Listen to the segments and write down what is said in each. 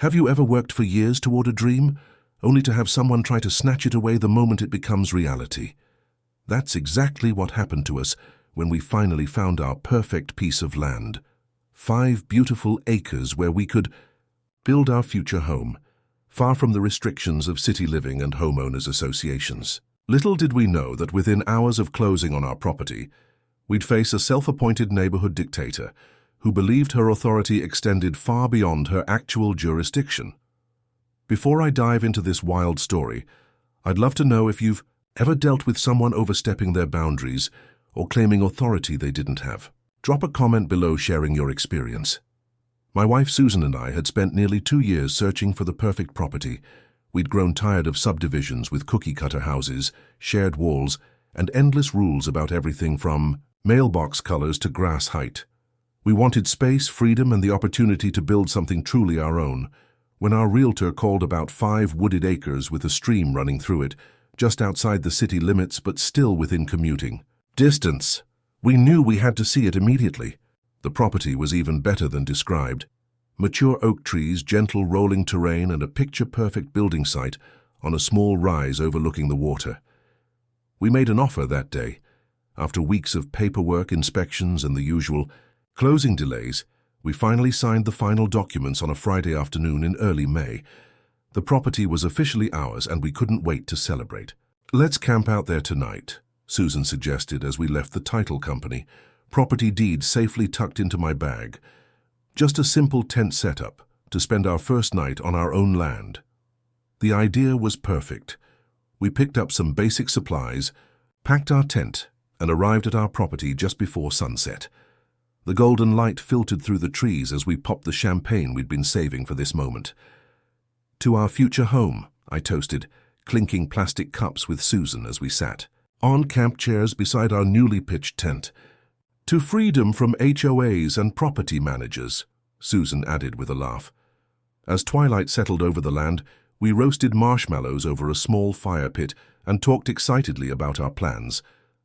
Have you ever worked for years toward a dream, only to have someone try to snatch it away the moment it becomes reality? That's exactly what happened to us when we finally found our perfect piece of land. 5 beautiful acres where we could build our future home, far from the restrictions of city living and homeowners associations. Little did we know that within hours of closing on our property, we'd face a self-appointed neighborhood dictator who believed her authority extended far beyond her actual jurisdiction. Before I dive into this wild story, I'd love to know if you've ever dealt with someone overstepping their boundaries or claiming authority they didn't have. Drop a comment below sharing your experience. My wife Susan and I had spent nearly 2 years searching for the perfect property. We'd grown tired of subdivisions with cookie-cutter houses, shared walls, and endless rules about everything from mailbox colors to grass height. We wanted space, freedom, and the opportunity to build something truly our own. When our realtor called about 5 wooded acres with a stream running through it, just outside the city limits but still within commuting distance, we knew we had to see it immediately. The property was even better than described. Mature oak trees, gentle rolling terrain, and a picture-perfect building site on a small rise overlooking the water. We made an offer that day. After weeks of paperwork, inspections, and the usual closing delays, we finally signed the final documents on a Friday afternoon in early May. The property was officially ours, and we couldn't wait to celebrate. "Let's camp out there tonight," Susan suggested as we left the title company, property deed safely tucked into my bag. Just a simple tent setup to spend our first night on our own land. The idea was perfect. We picked up some basic supplies, packed our tent, and arrived at our property just before sunset. The golden light filtered through the trees as we popped the champagne we'd been saving for this moment. "To our future home," I toasted, clinking plastic cups with Susan as we sat on camp chairs beside our newly pitched tent. "To freedom from HOAs and property managers," Susan added with a laugh. As twilight settled over the land, we roasted marshmallows over a small fire pit and talked excitedly about our plans.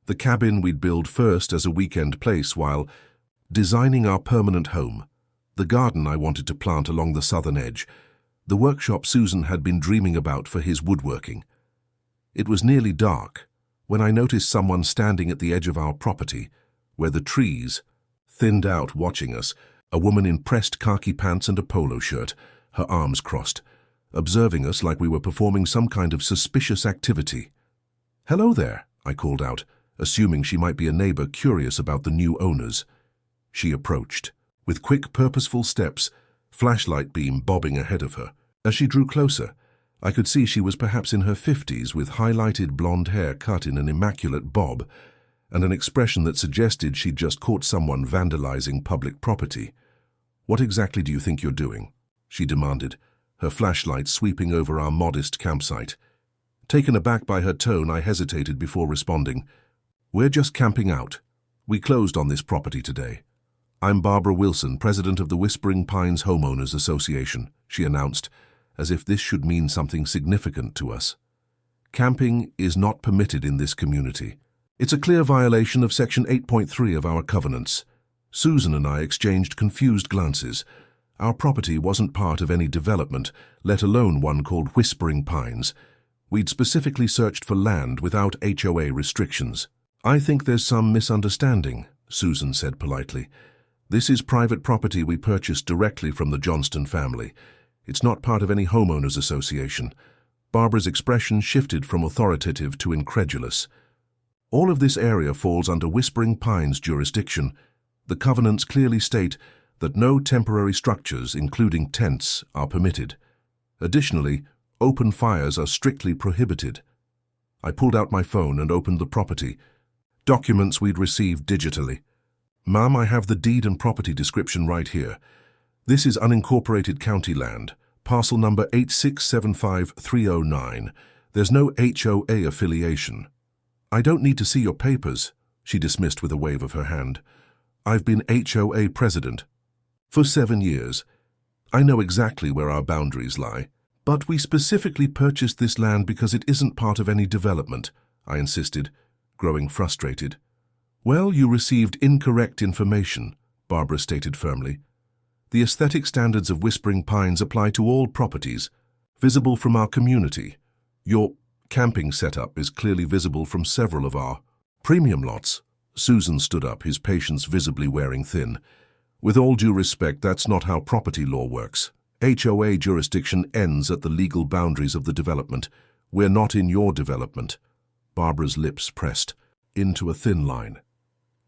The cabin we'd build first as a weekend place while designing our permanent home, the garden I wanted to plant along the southern edge, the workshop Susan had been dreaming about for his woodworking. It was nearly dark when I noticed someone standing at the edge of our property, where the trees thinned out watching us, a woman in pressed khaki pants and a polo shirt, her arms crossed, observing us like we were performing some kind of suspicious activity. "Hello there," I called out, assuming she might be a neighbor curious about the new owners. She approached, with quick, purposeful steps, flashlight beam bobbing ahead of her. As she drew closer, I could see she was perhaps in her 50s with highlighted blonde hair cut in an immaculate bob and an expression that suggested she'd just caught someone vandalizing public property. "What exactly do you think you're doing?" she demanded, her flashlight sweeping over our modest campsite. Taken aback by her tone, I hesitated before responding. "We're just camping out. We closed on this property today. I'm Barbara Wilson, president of the Whispering Pines Homeowners Association," she announced, as if this should mean something significant to us. "Camping is not permitted in this community. It's a clear violation of Section 8.3 of our covenants." Susan and I exchanged confused glances. Our property wasn't part of any development, let alone one called Whispering Pines. We'd specifically searched for land without HOA restrictions. "I think there's some misunderstanding," Susan said politely. "This is private property we purchased directly from the Johnston family. It's not part of any homeowners association." Barbara's expression shifted from authoritative to incredulous. "All of this area falls under Whispering Pines jurisdiction. The covenants clearly state that no temporary structures, including tents, are permitted. Additionally, open fires are strictly prohibited." I pulled out my phone and opened the property. Documents we'd received digitally. "Ma'am, I have the deed and property description right here. This is unincorporated county land, parcel number 8675309. There's no HOA affiliation." "I don't need to see your papers," she dismissed with a wave of her hand. "I've been HOA president for 7 years. I know exactly where our boundaries lie. But we specifically purchased this land because it isn't part of any development," I insisted, growing frustrated. "Well, you received incorrect information," Barbara stated firmly. The aesthetic standards of Whispering Pines apply to all properties, visible from our community. Your camping setup is clearly visible from several of our premium lots. Susan stood up, his patience visibly wearing thin. With all due respect, that's not how property law works. HOA jurisdiction ends at the legal boundaries of the development. We're not in your development. Barbara's lips pressed into a thin line.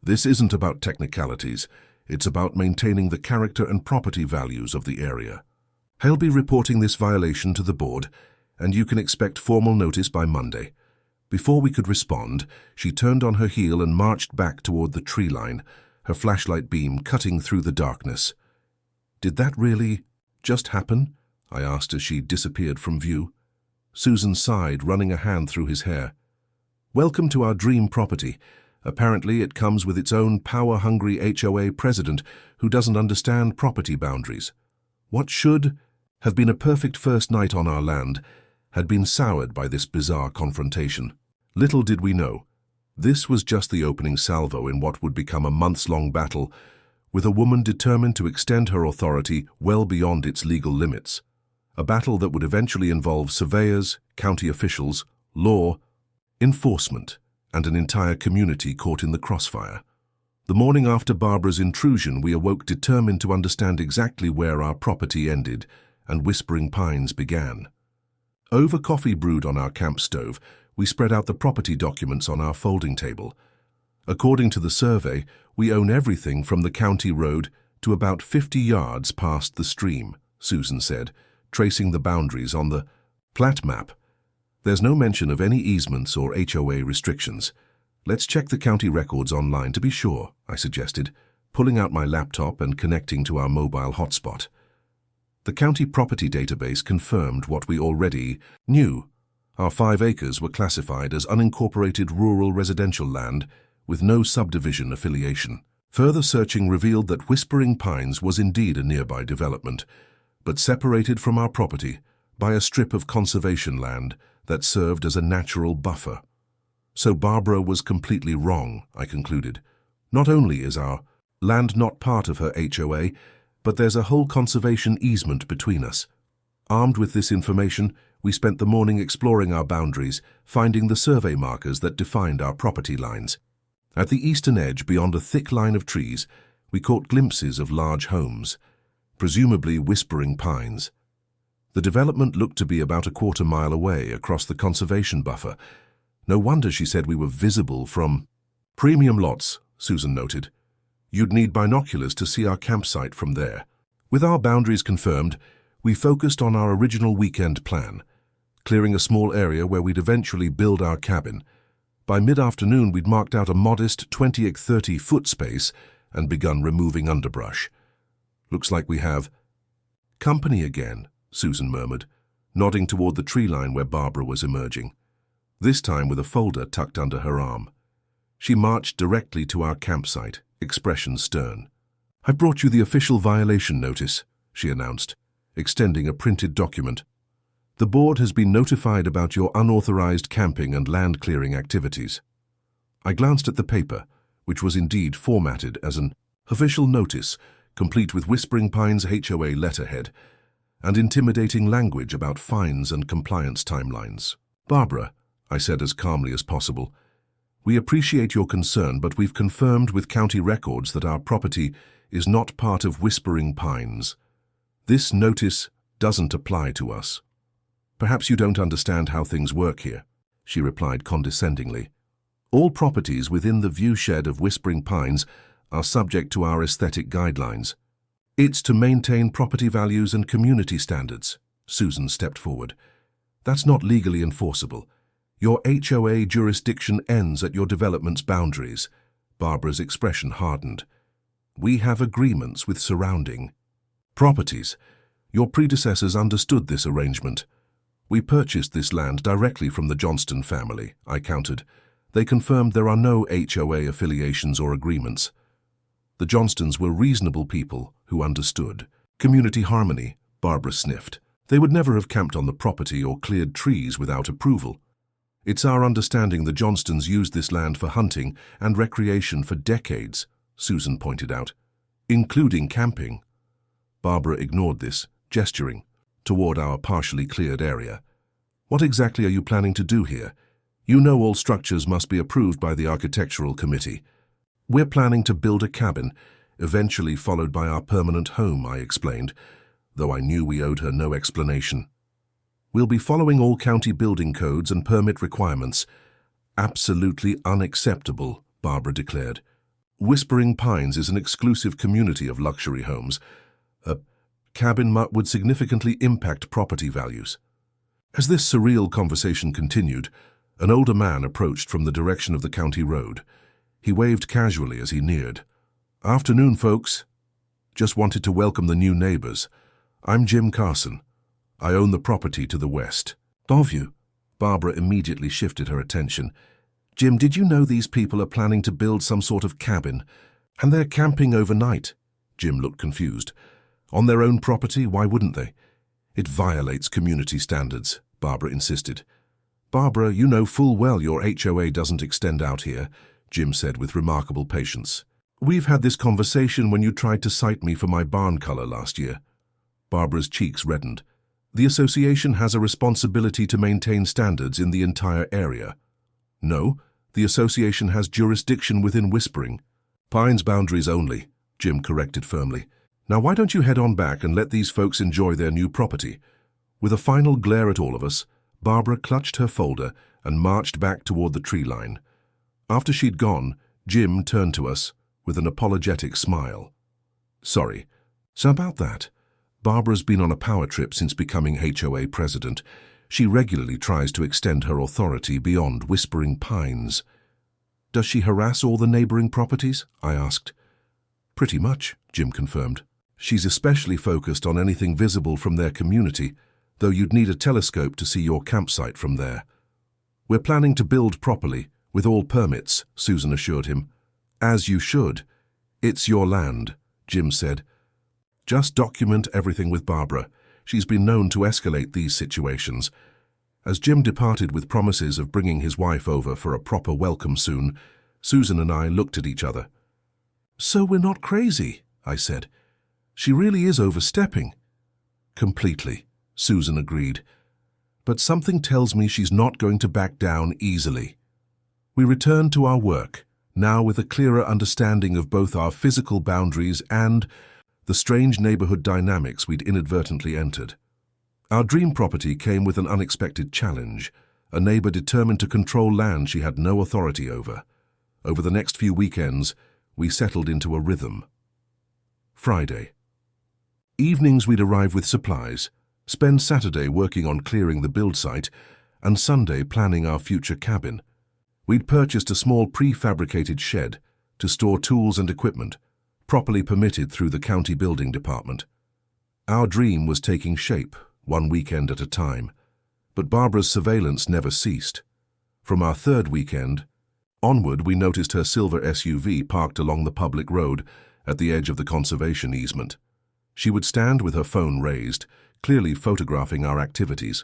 This isn't about technicalities. It's about maintaining the character and property values of the area. I'll be reporting this violation to the board, and you can expect formal notice by Monday. Before we could respond, she turned on her heel and marched back toward the tree line, her flashlight beam cutting through the darkness. "Did that really just happen?" I asked as she disappeared from view. Susan sighed, running a hand through his hair. "Welcome to our dream property. Apparently it comes with its own power-hungry HOA president who doesn't understand property boundaries. What should have been a perfect first night on our land had been soured by this bizarre confrontation. Little did we know, this was just the opening salvo in what would become a months-long battle with a woman determined to extend her authority well beyond its legal limits. A battle that would eventually involve surveyors, county officials, law, enforcement, and an entire community caught in the crossfire. The morning after Barbara's intrusion, we awoke determined to understand exactly where our property ended and Whispering Pines began. Over coffee brewed on our camp stove, we spread out the property documents on our folding table. According to the survey, we own everything from the county road to about 50 yards past the stream, Susan said, tracing the boundaries on the plat map. There's no mention of any easements or HOA restrictions. Let's check the county records online to be sure, I suggested, pulling out my laptop and connecting to our mobile hotspot. The county property database confirmed what we already knew. Our 5 acres were classified as unincorporated rural residential land with no subdivision affiliation. Further searching revealed that Whispering Pines was indeed a nearby development, but separated from our property by a strip of conservation land that served as a natural buffer. So Barbara was completely wrong, I concluded. Not only is our land not part of her HOA, but there's a whole conservation easement between us. Armed with this information, we spent the morning exploring our boundaries, finding the survey markers that defined our property lines. At the eastern edge, beyond a thick line of trees, we caught glimpses of large homes, presumably Whispering Pines. The development looked to be about a quarter-mile away across the conservation buffer. No wonder she said we were visible from premium lots, Susan noted. You'd need binoculars to see our campsite from there. With our boundaries confirmed, we focused on our original weekend plan, clearing a small area where we'd eventually build our cabin. By mid-afternoon, we'd marked out a modest 20-30-foot space and begun removing underbrush. Looks like we have company again, Susan murmured, nodding toward the tree line where Barbara was emerging, this time with a folder tucked under her arm. She marched directly to our campsite, expression stern. "I brought you the official violation notice," she announced, extending a printed document. "The board has been notified about your unauthorized camping and land clearing activities." I glanced at the paper, which was indeed formatted as an official notice, complete with Whispering Pines HOA letterhead, and intimidating language about fines and compliance timelines. "Barbara," I said as calmly as possible, "we appreciate your concern, but we've confirmed with county records that our property is not part of Whispering Pines. This notice doesn't apply to us." "Perhaps you don't understand how things work here," she replied condescendingly. "All properties within the viewshed of Whispering Pines are subject to our aesthetic guidelines. It's to maintain property values and community standards." Susan stepped forward. "That's not legally enforceable. Your HOA jurisdiction ends at your development's boundaries." Barbara's expression hardened. "We have agreements with surrounding properties. Your predecessors understood this arrangement. We purchased this land directly from the Johnston family," I countered. "They confirmed there are no HOA affiliations or agreements." The Johnstons were reasonable people who understood. "Community harmony," Barbara sniffed. "They would never have camped on the property or cleared trees without approval. It's our understanding the Johnstons used this land for hunting and recreation for decades," Susan pointed out, "including camping." Barbara ignored this, gesturing toward our partially cleared area. What exactly are you planning to do here? You know all structures must be approved by the architectural committee. We're planning to build a cabin, eventually followed by our permanent home, I explained, though I knew we owed her no explanation. We'll be following all county building codes and permit requirements. Absolutely unacceptable, Barbara declared. Whispering Pines is an exclusive community of luxury homes. A cabin would significantly impact property values. As this surreal conversation continued, an older man approached from the direction of the county road. He waved casually as he neared. "Afternoon, folks. Just wanted to welcome the new neighbors. I'm Jim Carson. I own the property to the west." "Of you?" Barbara immediately shifted her attention. "Jim, did you know these people are planning to build some sort of cabin? And they're camping overnight?" Jim looked confused. "On their own property? Why wouldn't they?" "It violates community standards," Barbara insisted. "Barbara, you know full well your HOA doesn't extend out here," Jim said with remarkable patience. "We've had this conversation when you tried to cite me for my barn color last year." Barbara's cheeks reddened. "The association has a responsibility to maintain standards in the entire area." "No, the association has jurisdiction within Whispering. Pines boundaries only," Jim corrected firmly. "Now why don't you head on back and let these folks enjoy their new property?" With a final glare at all of us, Barbara clutched her folder and marched back toward the tree line. After she'd gone, Jim turned to us with an apologetic smile. "Sorry. So about that. Barbara's been on a power trip since becoming HOA president. She regularly tries to extend her authority beyond Whispering Pines." "Does she harass all the neighboring properties?" I asked. "Pretty much," Jim confirmed. "She's especially focused on anything visible from their community, though you'd need a telescope to see your campsite from there." "We're planning to build properly, with all permits," Susan assured him. "As you should. It's your land," Jim said. "Just document everything with Barbara. She's been known to escalate these situations." As Jim departed with promises of bringing his wife over for a proper welcome soon, Susan and I looked at each other. "So we're not crazy," I said. "She really is overstepping." "Completely," Susan agreed. "But something tells me she's not going to back down easily." We returned to our work, now with a clearer understanding of both our physical boundaries and the strange neighborhood dynamics we'd inadvertently entered. Our dream property came with an unexpected challenge, a neighbor determined to control land she had no authority over. Over the next few weekends, we settled into a rhythm. Friday. Evenings we'd arrive with supplies, spend Saturday working on clearing the build site, and Sunday planning our future cabin. We'd purchased a small prefabricated shed to store tools and equipment, properly permitted through the county building department. Our dream was taking shape, one weekend at a time, but Barbara's surveillance never ceased. From our third weekend onward, we noticed her silver SUV parked along the public road at the edge of the conservation easement. She would stand with her phone raised, clearly photographing our activities.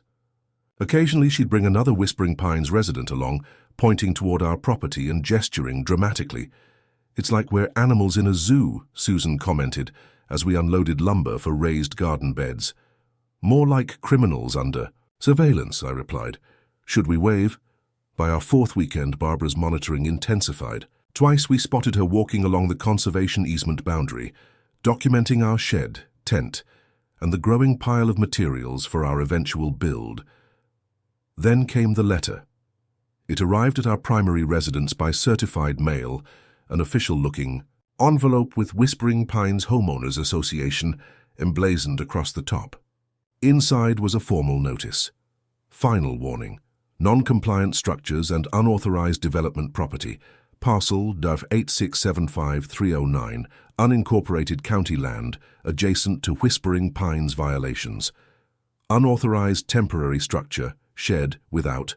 Occasionally she'd bring another Whispering Pines resident along, pointing toward our property and gesturing dramatically. "It's like we're animals in a zoo," Susan commented as we unloaded lumber for raised garden beds. "More like criminals under surveillance," I replied. "Should we wave?" By our fourth weekend, Barbara's monitoring intensified. Twice we spotted her walking along the conservation easement boundary, documenting our shed, tent, and the growing pile of materials for our eventual build. Then came the letter. It arrived at our primary residence by certified mail, an official-looking envelope with Whispering Pines Homeowners Association emblazoned across the top. Inside was a formal notice. Final warning. Non-compliant structures and unauthorized development property. Parcel DUF 8675309, unincorporated county land, adjacent to Whispering Pines violations. Unauthorized temporary structure, shed without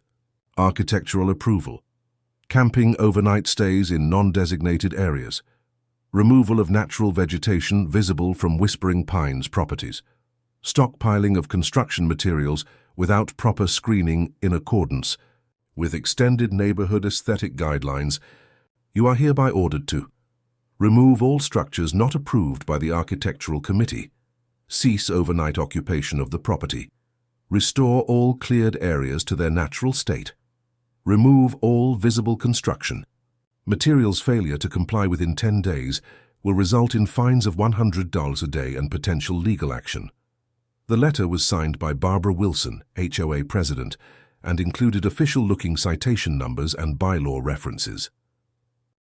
architectural approval. Camping overnight stays in non-designated areas. Removal of natural vegetation visible from Whispering Pines properties. Stockpiling of construction materials without proper screening in accordance with extended neighborhood aesthetic guidelines. You are hereby ordered to remove all structures not approved by the Architectural Committee. Cease overnight occupation of the property. Restore all cleared areas to their natural state. Remove all visible construction. Materials failure to comply within 10 days will result in fines of $100 a day and potential legal action. The letter was signed by Barbara Wilson, HOA president, and included official-looking citation numbers and bylaw references.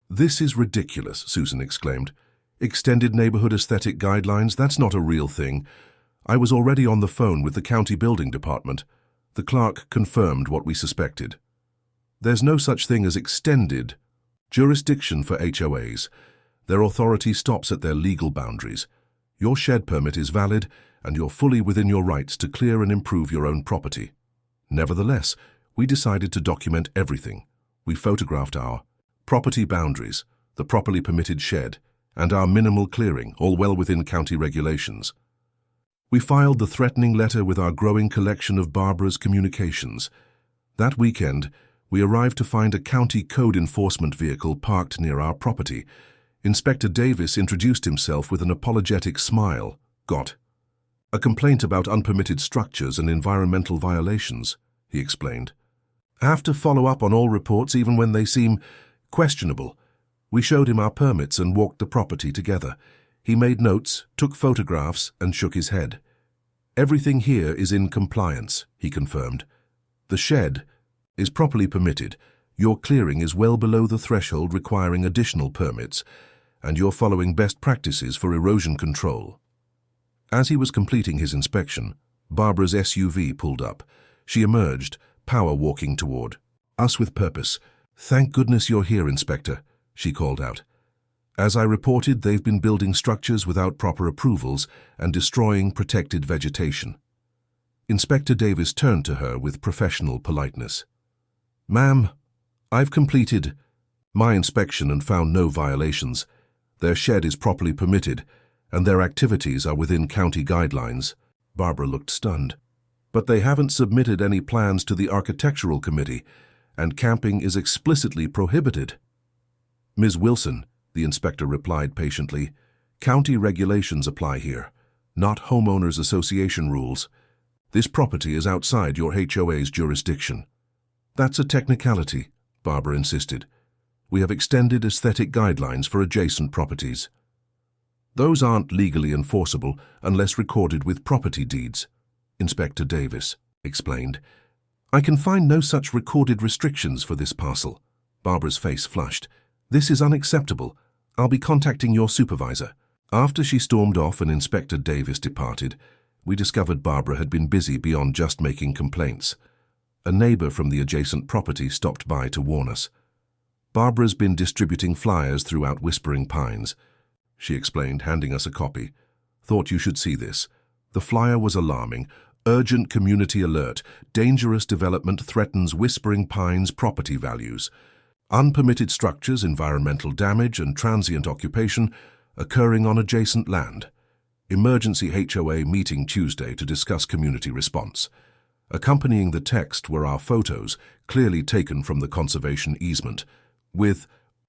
"This is ridiculous," Susan exclaimed. "Extended neighborhood aesthetic guidelines, that's not a real thing. I was already on the phone with the county building department. The clerk confirmed what we suspected. There's no such thing as extended jurisdiction for HOAs. Their authority stops at their legal boundaries. Your shed permit is valid, and you're fully within your rights to clear and improve your own property. Nevertheless, we decided to document everything. We photographed our property boundaries, the properly permitted shed, and our minimal clearing, all well within county regulations. We filed the threatening letter with our growing collection of Barbara's communications. That weekend, we arrived to find a county code enforcement vehicle parked near our property. Inspector Davis introduced himself with an apologetic smile. "Got a complaint about unpermitted structures and environmental violations," he explained. "Have to follow up on all reports even when they seem questionable." We showed him our permits and walked the property together. He made notes, took photographs, and shook his head. "Everything here is in compliance," he confirmed. "The shed is properly permitted. Your clearing is well below the threshold requiring additional permits, and you're following best practices for erosion control." As he was completing his inspection, Barbara's SUV pulled up. She emerged, power walking toward us with purpose. "Thank goodness you're here, Inspector," she called out. "As I reported, they've been building structures without proper approvals and destroying protected vegetation." Inspector Davis turned to her with professional politeness. "Ma'am, I've completed my inspection and found no violations. Their shed is properly permitted, and their activities are within county guidelines." Barbara looked stunned. "But they haven't submitted any plans to the architectural committee, and camping is explicitly prohibited." "Ms. Wilson," the inspector replied patiently, "county regulations apply here, not homeowners association rules. This property is outside your HOA's jurisdiction." "That's a technicality," Barbara insisted. "We have extended aesthetic guidelines for adjacent properties. Those aren't legally enforceable unless recorded with property deeds," Inspector Davis explained. "I can find no such recorded restrictions for this parcel." Barbara's face flushed. "This is unacceptable. I'll be contacting your supervisor." After she stormed off and Inspector Davis departed, we discovered Barbara had been busy beyond just making complaints. A neighbor from the adjacent property stopped by to warn us. "Barbara's been distributing flyers throughout Whispering Pines," she explained, handing us a copy. "Thought you should see this." The flyer was alarming. "Urgent community alert. Dangerous development threatens Whispering Pines property values. Unpermitted structures, environmental damage, and transient occupation occurring on adjacent land. Emergency HOA meeting Tuesday to discuss community response." Accompanying the text were our photos, clearly taken from the conservation easement, with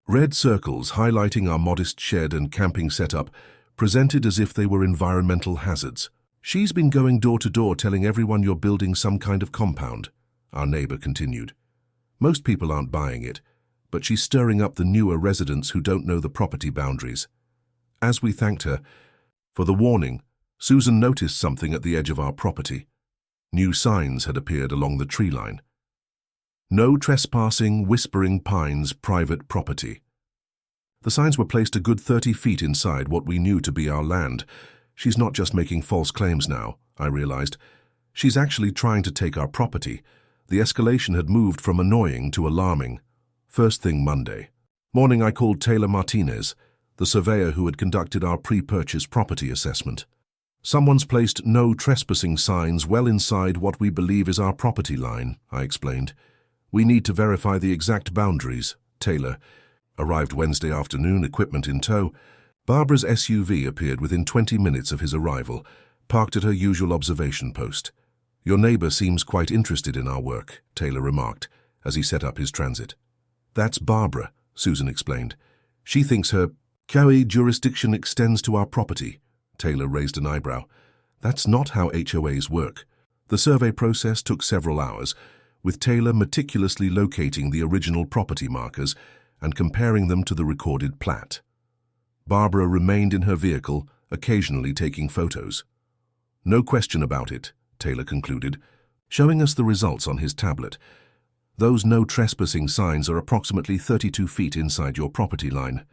red circles highlighting our modest shed and camping setup, presented as if they were environmental hazards. "She's been going door to door telling everyone you're building some kind of compound," our neighbor continued. "Most people aren't buying it, but she's stirring up the newer residents who don't know the property boundaries." As we thanked her for the warning, Susan noticed something at the edge of our property. New signs had appeared along the tree line. "No trespassing, Whispering Pines private property." The signs were placed a good 30 feet inside what we knew to be our land. She's not just making false claims now, I realized. She's actually trying to take our property. The escalation had moved from annoying to alarming. First thing Monday morning, I called Taylor Martinez, the surveyor who had conducted our pre-purchase property assessment. "Someone's placed no trespassing signs well inside what we believe is our property line," I explained. "We need to verify the exact boundaries." Taylor arrived Wednesday afternoon, equipment in tow. Barbara's SUV appeared within 20 minutes of his arrival, parked at her usual observation post. "Your neighbor seems quite interested in our work," Taylor remarked as he set up his transit. "That's Barbara," Susan explained. "She thinks her COA jurisdiction extends to our property." Taylor raised an eyebrow. That's not how HOAs work. The survey process took several hours, with Taylor meticulously locating the original property markers and comparing them to the recorded plat. Barbara remained in her vehicle, occasionally taking photos. No question about it, Taylor concluded, showing us the results on his tablet. Those no trespassing signs are approximately 32 feet inside your property line.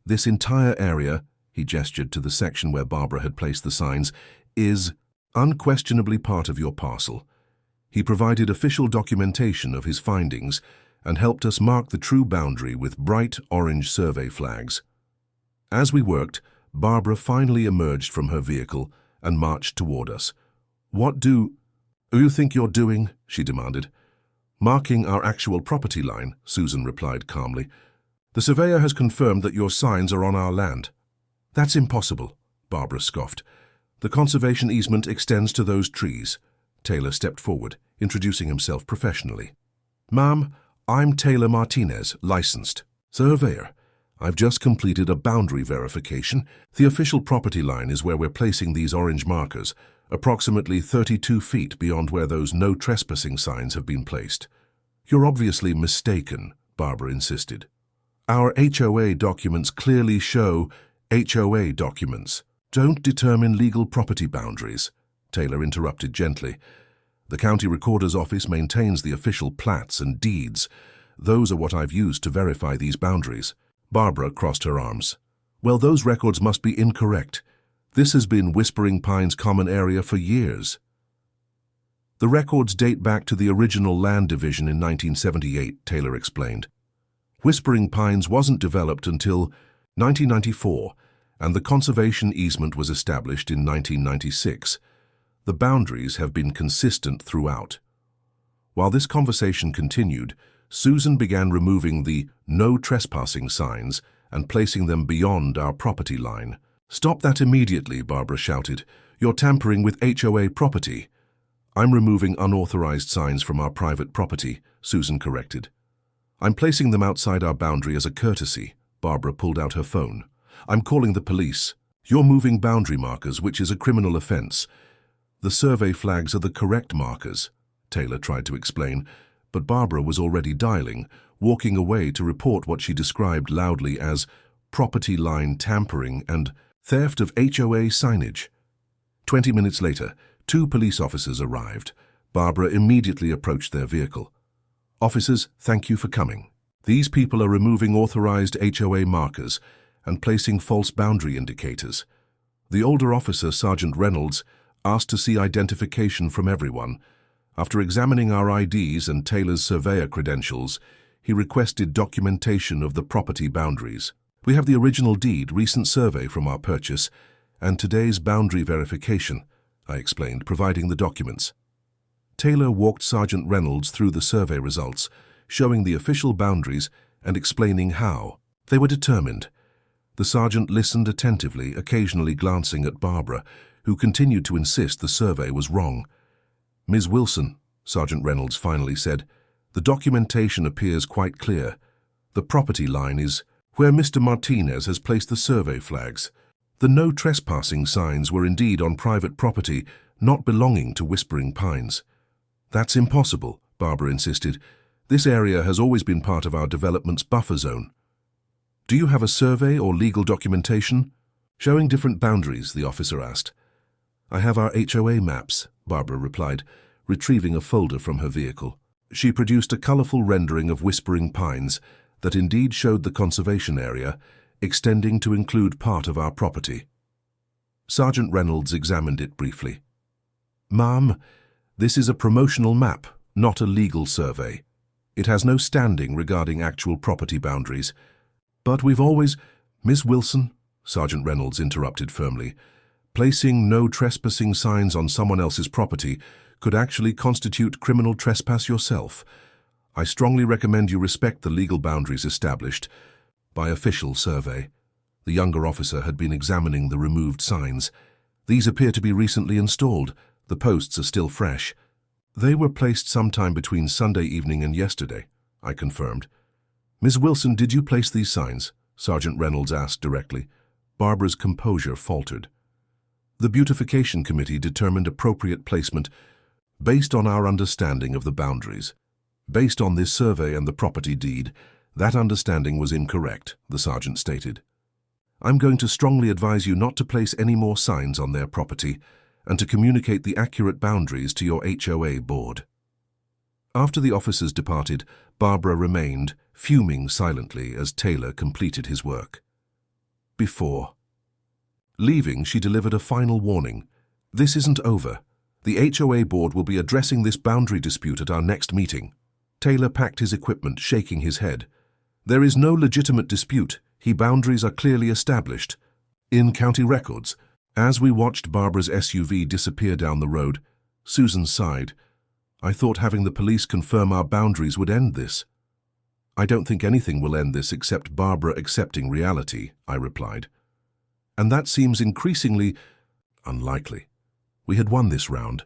This entire area, he gestured to the section where Barbara had placed the signs, is unquestionably part of your parcel. He provided official documentation of his findings and helped us mark the true boundary with bright orange survey flags. As we worked, Barbara finally emerged from her vehicle and marched toward us. "What do you think you're doing?" she demanded. "Marking our actual property line," Susan replied calmly. "The surveyor has confirmed that your signs are on our land." "That's impossible," Barbara scoffed. "The conservation easement extends to those trees." Taylor stepped forward, introducing himself professionally. "Ma'am, I'm Taylor Martinez, licensed surveyor. I've just completed a boundary verification. The official property line is where we're placing these orange markers, approximately 32 feet beyond where those no trespassing signs have been placed." "You're obviously mistaken," Barbara insisted. "Our HOA documents clearly show HOA documents don't determine legal property boundaries," Taylor interrupted gently. "The county recorder's office maintains the official plats and deeds. Those are what I've used to verify these boundaries." Barbara crossed her arms. "Well, those records must be incorrect. This has been Whispering Pines common area for years." "The records date back to the original land division in 1978, Taylor explained. "Whispering Pines wasn't developed until 1994, and the conservation easement was established in 1996. The boundaries have been consistent throughout." While this conversation continued, Susan began removing the no trespassing signs and placing them beyond our property line. "Stop that immediately," Barbara shouted. "You're tampering with HOA property." "I'm removing unauthorized signs from our private property," Susan corrected. "I'm placing them outside our boundary as a courtesy." Barbara pulled out her phone. "I'm calling the police. You're moving boundary markers, which is a criminal offense." "The survey flags are the correct markers," Taylor tried to explain, but Barbara was already dialing, walking away to report what she described loudly as property line tampering and theft of HOA signage. 20 minutes later, 2 police officers arrived. Barbara immediately approached their vehicle. "Officers, thank you for coming. These people are removing authorized HOA markers and placing false boundary indicators." The older officer, Sergeant Reynolds, asked to see identification from everyone. After examining our IDs and Taylor's surveyor credentials, he requested documentation of the property boundaries. "We have the original deed, recent survey from our purchase, and today's boundary verification," I explained, providing the documents. Taylor walked Sergeant Reynolds through the survey results, showing the official boundaries and explaining how. They were determined. The sergeant listened attentively, occasionally glancing at Barbara, who continued to insist the survey was wrong. "Ms. Wilson," Sergeant Reynolds finally said, "the documentation appears quite clear. The property line is where Mr. Martinez has placed the survey flags. The no trespassing signs were indeed on private property, not belonging to Whispering Pines." "That's impossible," Barbara insisted. "This area has always been part of our development's buffer zone." "Do you have a survey or legal documentation showing different boundaries?" the officer asked. "I have our HOA maps," Barbara replied, retrieving a folder from her vehicle. She produced a colorful rendering of Whispering Pines that indeed showed the conservation area, extending to include part of our property. Sergeant Reynolds examined it briefly. "Ma'am, this is a promotional map, not a legal survey. It has no standing regarding actual property boundaries. But we've always—" "Miss Wilson," Sergeant Reynolds interrupted firmly, "placing no trespassing signs on someone else's property could actually constitute criminal trespass yourself. I strongly recommend you respect the legal boundaries established by official survey." The younger officer had been examining the removed signs. "These appear to be recently installed. The posts are still fresh." "They were placed sometime between Sunday evening and yesterday," I confirmed. "Ms. Wilson, did you place these signs?" Sergeant Reynolds asked directly. Barbara's composure faltered. The Beautification Committee determined appropriate placement based on our understanding of the boundaries. Based on this survey and the property deed, that understanding was incorrect, the sergeant stated. I'm going to strongly advise you not to place any more signs on their property and to communicate the accurate boundaries to your HOA board. After the officers departed, Barbara remained, fuming silently as Taylor completed his work. Before leaving, she delivered a final warning. This isn't over. The HOA board will be addressing this boundary dispute at our next meeting. Taylor packed his equipment, shaking his head. There is no legitimate dispute. Boundaries are clearly established. In county records. As we watched Barbara's SUV disappear down the road, Susan sighed. I thought having the police confirm our boundaries would end this. I don't think anything will end this except Barbara accepting reality, I replied. And that seems increasingly unlikely. We had won this round,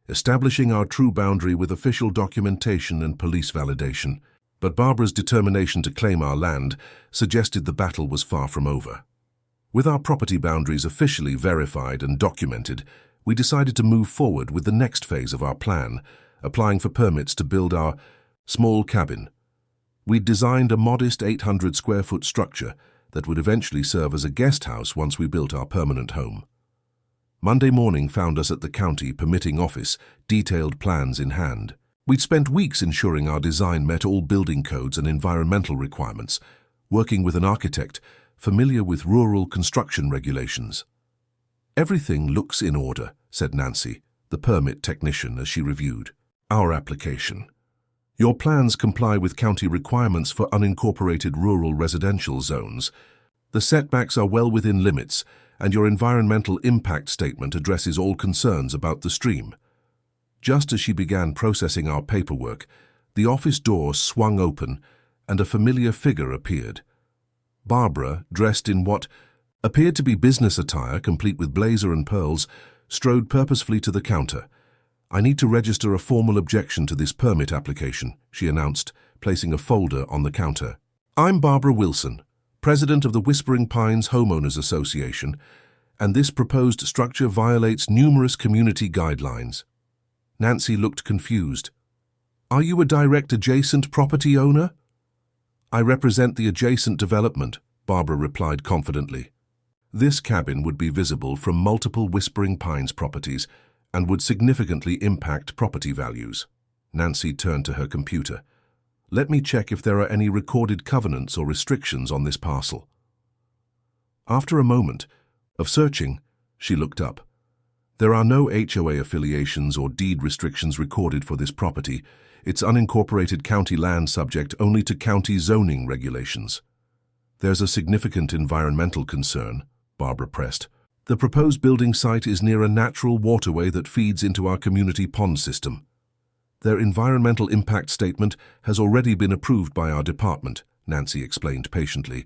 establishing our true boundary with official documentation and police validation. But Barbara's determination to claim our land suggested the battle was far from over. With our property boundaries officially verified and documented, we decided to move forward with the next phase of our plan, applying for permits to build our small cabin. We'd designed a modest 800-square-foot structure that would eventually serve as a guest house once we built our permanent home. Monday morning found us at the county permitting office, detailed plans in hand. We'd spent weeks ensuring our design met all building codes and environmental requirements, working with an architect familiar with rural construction regulations. Everything looks in order, said Nancy, the permit technician, as she reviewed our application. Your plans comply with county requirements for unincorporated rural residential zones. The setbacks are well within limits, and your environmental impact statement addresses all concerns about the stream. Just as she began processing our paperwork, the office door swung open and a familiar figure appeared. Barbara, dressed in what appeared to be business attire complete with blazer and pearls, strode purposefully to the counter. I need to register a formal objection to this permit application, she announced, placing a folder on the counter. I'm Barbara Wilson, president of the Whispering Pines Homeowners Association, and this proposed structure violates numerous community guidelines. Nancy looked confused. Are you a direct adjacent property owner? I represent the adjacent development, Barbara replied confidently. This cabin would be visible from multiple Whispering Pines properties and would significantly impact property values. Nancy turned to her computer. Let me check if there are any recorded covenants or restrictions on this parcel. After a moment of searching, she looked up. There are no HOA affiliations or deed restrictions recorded for this property. It's unincorporated county land subject only to county zoning regulations. There's a significant environmental concern, Barbara pressed. The proposed building site is near a natural waterway that feeds into our community pond system. Their environmental impact statement has already been approved by our department, Nancy explained patiently.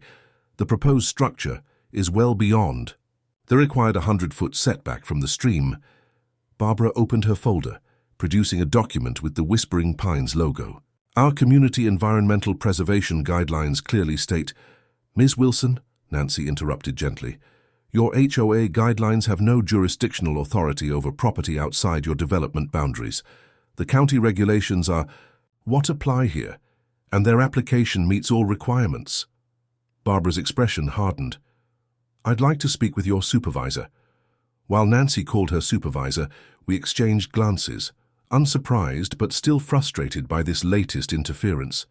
The proposed structure is well beyond the required 100-foot setback from the stream. Barbara opened her folder, producing a document with the Whispering Pines logo. Our community environmental preservation guidelines clearly state, Ms. Wilson, Nancy interrupted gently, your HOA guidelines have no jurisdictional authority over property outside your development boundaries. The county regulations are what apply here, and their application meets all requirements. Barbara's expression hardened. I'd like to speak with your supervisor. While Nancy called her supervisor, we exchanged glances, unsurprised but still frustrated by this latest interference.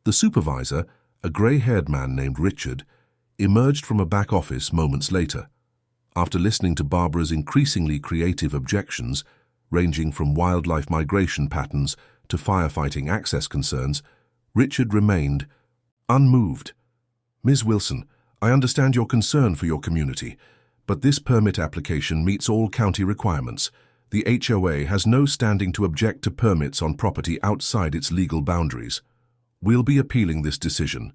The supervisor, a grey-haired man named Richard, emerged from a back office moments later. After listening to Barbara's increasingly creative objections, ranging from wildlife migration patterns to firefighting access concerns, Richard remained unmoved. Ms. Wilson, I understand your concern for your community, but this permit application meets all county requirements. The HOA has no standing to object to permits on property outside its legal boundaries. We'll be appealing this decision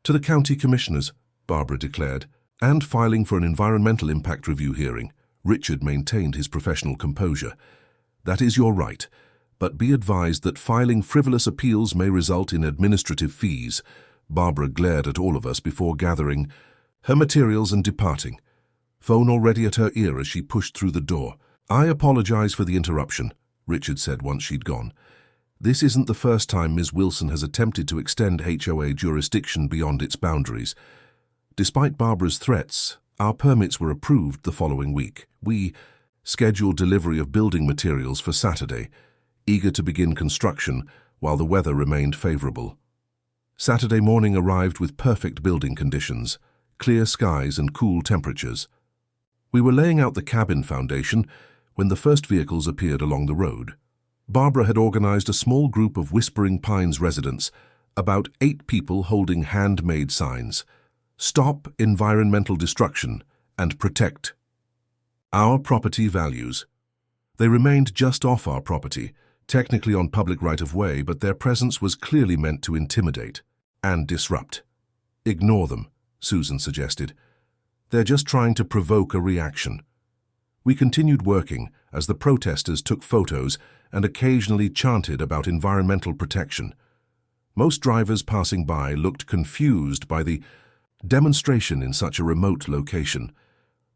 to the county commissioners, Barbara declared, and filing for an environmental impact review hearing. Richard maintained his professional composure. That is your right, but be advised that filing frivolous appeals may result in administrative fees. Barbara glared at all of us before gathering her materials and departing. phone already at her ear as she pushed through the door. "I apologize for the interruption," Richard said once she'd gone. "This isn't the first time Ms. Wilson has attempted to extend HOA jurisdiction beyond its boundaries. Despite Barbara's threats, our permits were approved the following week. We scheduled delivery of building materials for Saturday, eager to begin construction while the weather remained favorable. Saturday morning arrived with perfect building conditions, clear skies and cool temperatures. We were laying out the cabin foundation when the first vehicles appeared along the road. Barbara had organized a small group of Whispering Pines residents, about 8 people holding handmade signs. "Stop environmental destruction and protect our property values." They remained just off our property, technically on public right-of-way, but their presence was clearly meant to intimidate and disrupt. "Ignore them," Susan suggested. "They're just trying to provoke a reaction." We continued working as the protesters took photos and occasionally chanted about environmental protection. Most drivers passing by looked confused by the demonstration in such a remote location.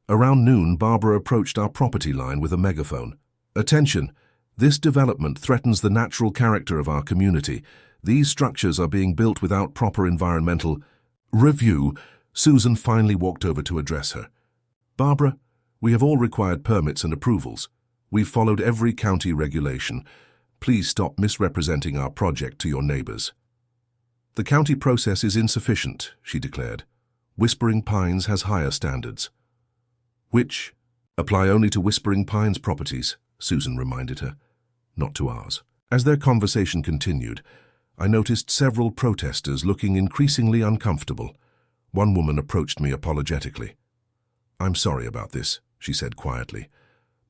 Around noon, Barbara approached our property line with a megaphone. "Attention! This development threatens the natural character of our community. These structures are being built without proper environmental review." Susan finally walked over to address her. "Barbara, we have all required permits and approvals. We've followed every county regulation. Please stop misrepresenting our project to your neighbors." "The county process is insufficient," she declared. "Whispering Pines has higher standards." "Which apply only to Whispering Pines properties," Susan reminded her, "not to ours." As their conversation continued, I noticed several protesters looking increasingly uncomfortable. One woman approached me apologetically. "I'm sorry about this," she said quietly.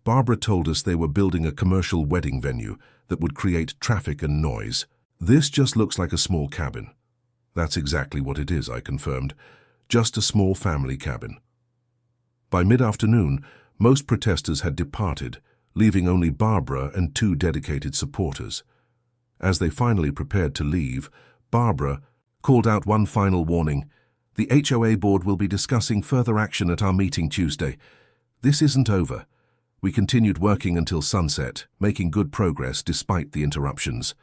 "Barbara told us they were building a commercial wedding venue that would create traffic and noise. This just looks like a small cabin." "That's exactly what it is," I confirmed. "Just a small family cabin." By mid-afternoon, most protesters had departed, leaving only Barbara and 2 dedicated supporters. As they finally prepared to leave, Barbara called out one final warning. "The HOA board will be discussing further action at our meeting Tuesday. This isn't over." We continued working until sunset, making good progress despite the interruptions.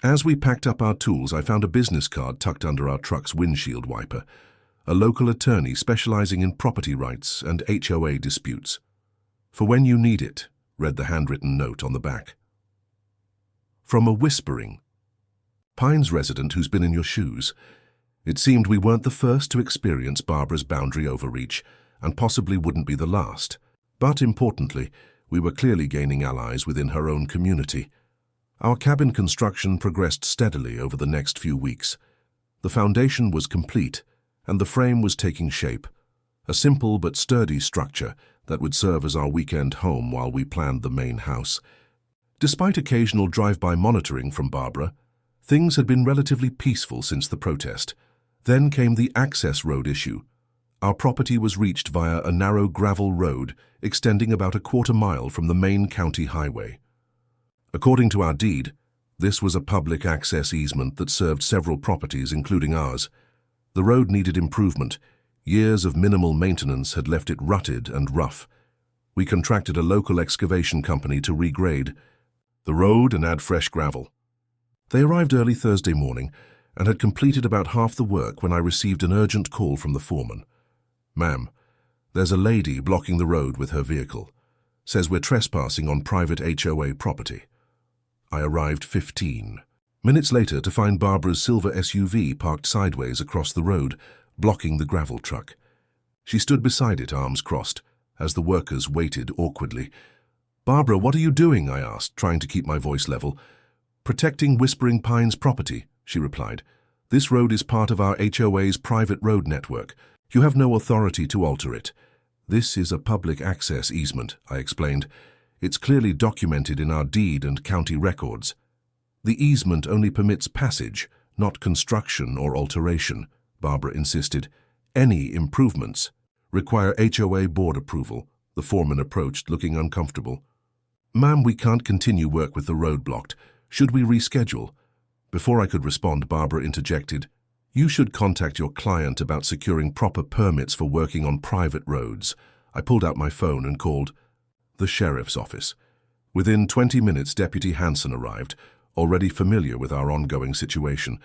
As we packed up our tools, I found a business card tucked under our truck's windshield wiper. A local attorney specializing in property rights and HOA disputes. "For when you need it," read the handwritten note on the back. "From a Whispering Pines resident who's been in your shoes." It seemed we weren't the first to experience Barbara's boundary overreach, and possibly wouldn't be the last. But importantly, we were clearly gaining allies within her own community. Our cabin construction progressed steadily over the next few weeks. The foundation was complete, and the frame was taking shape. A simple but sturdy structure that would serve as our weekend home while we planned the main house. Despite occasional drive-by monitoring from Barbara, things had been relatively peaceful since the protest. Then came the access road issue. Our property was reached via a narrow gravel road extending about a quarter-mile from the main county highway. According to our deed, this was a public access easement that served several properties, including ours. The road needed improvement. Years of minimal maintenance had left it rutted and rough. We contracted a local excavation company to regrade the road and add fresh gravel. They arrived early Thursday morning and had completed about half the work when I received an urgent call from the foreman. "Ma'am, there's a lady blocking the road with her vehicle. Says we're trespassing on private HOA property." I arrived 15 minutes later to find Barbara's silver SUV parked sideways across the road, blocking the gravel truck. She stood beside it, arms crossed, as the workers waited awkwardly. "Barbara, what are you doing?" I asked, trying to keep my voice level. "Protecting Whispering Pines property," she replied. "This road is part of our HOA's private road network. You have no authority to alter it." "This is a public access easement," I explained. "It's clearly documented in our deed and county records. The easement only permits passage, not construction or alteration," Barbara insisted. "Any improvements require HOA board approval." The foreman approached, looking uncomfortable. "Ma'am, we can't continue work with the road blocked. Should we reschedule?" Before I could respond, Barbara interjected. You should contact your client about securing proper permits for working on private roads. I pulled out my phone and called the sheriff's office. Within 20 minutes, Deputy Hanson arrived, already familiar with our ongoing situation.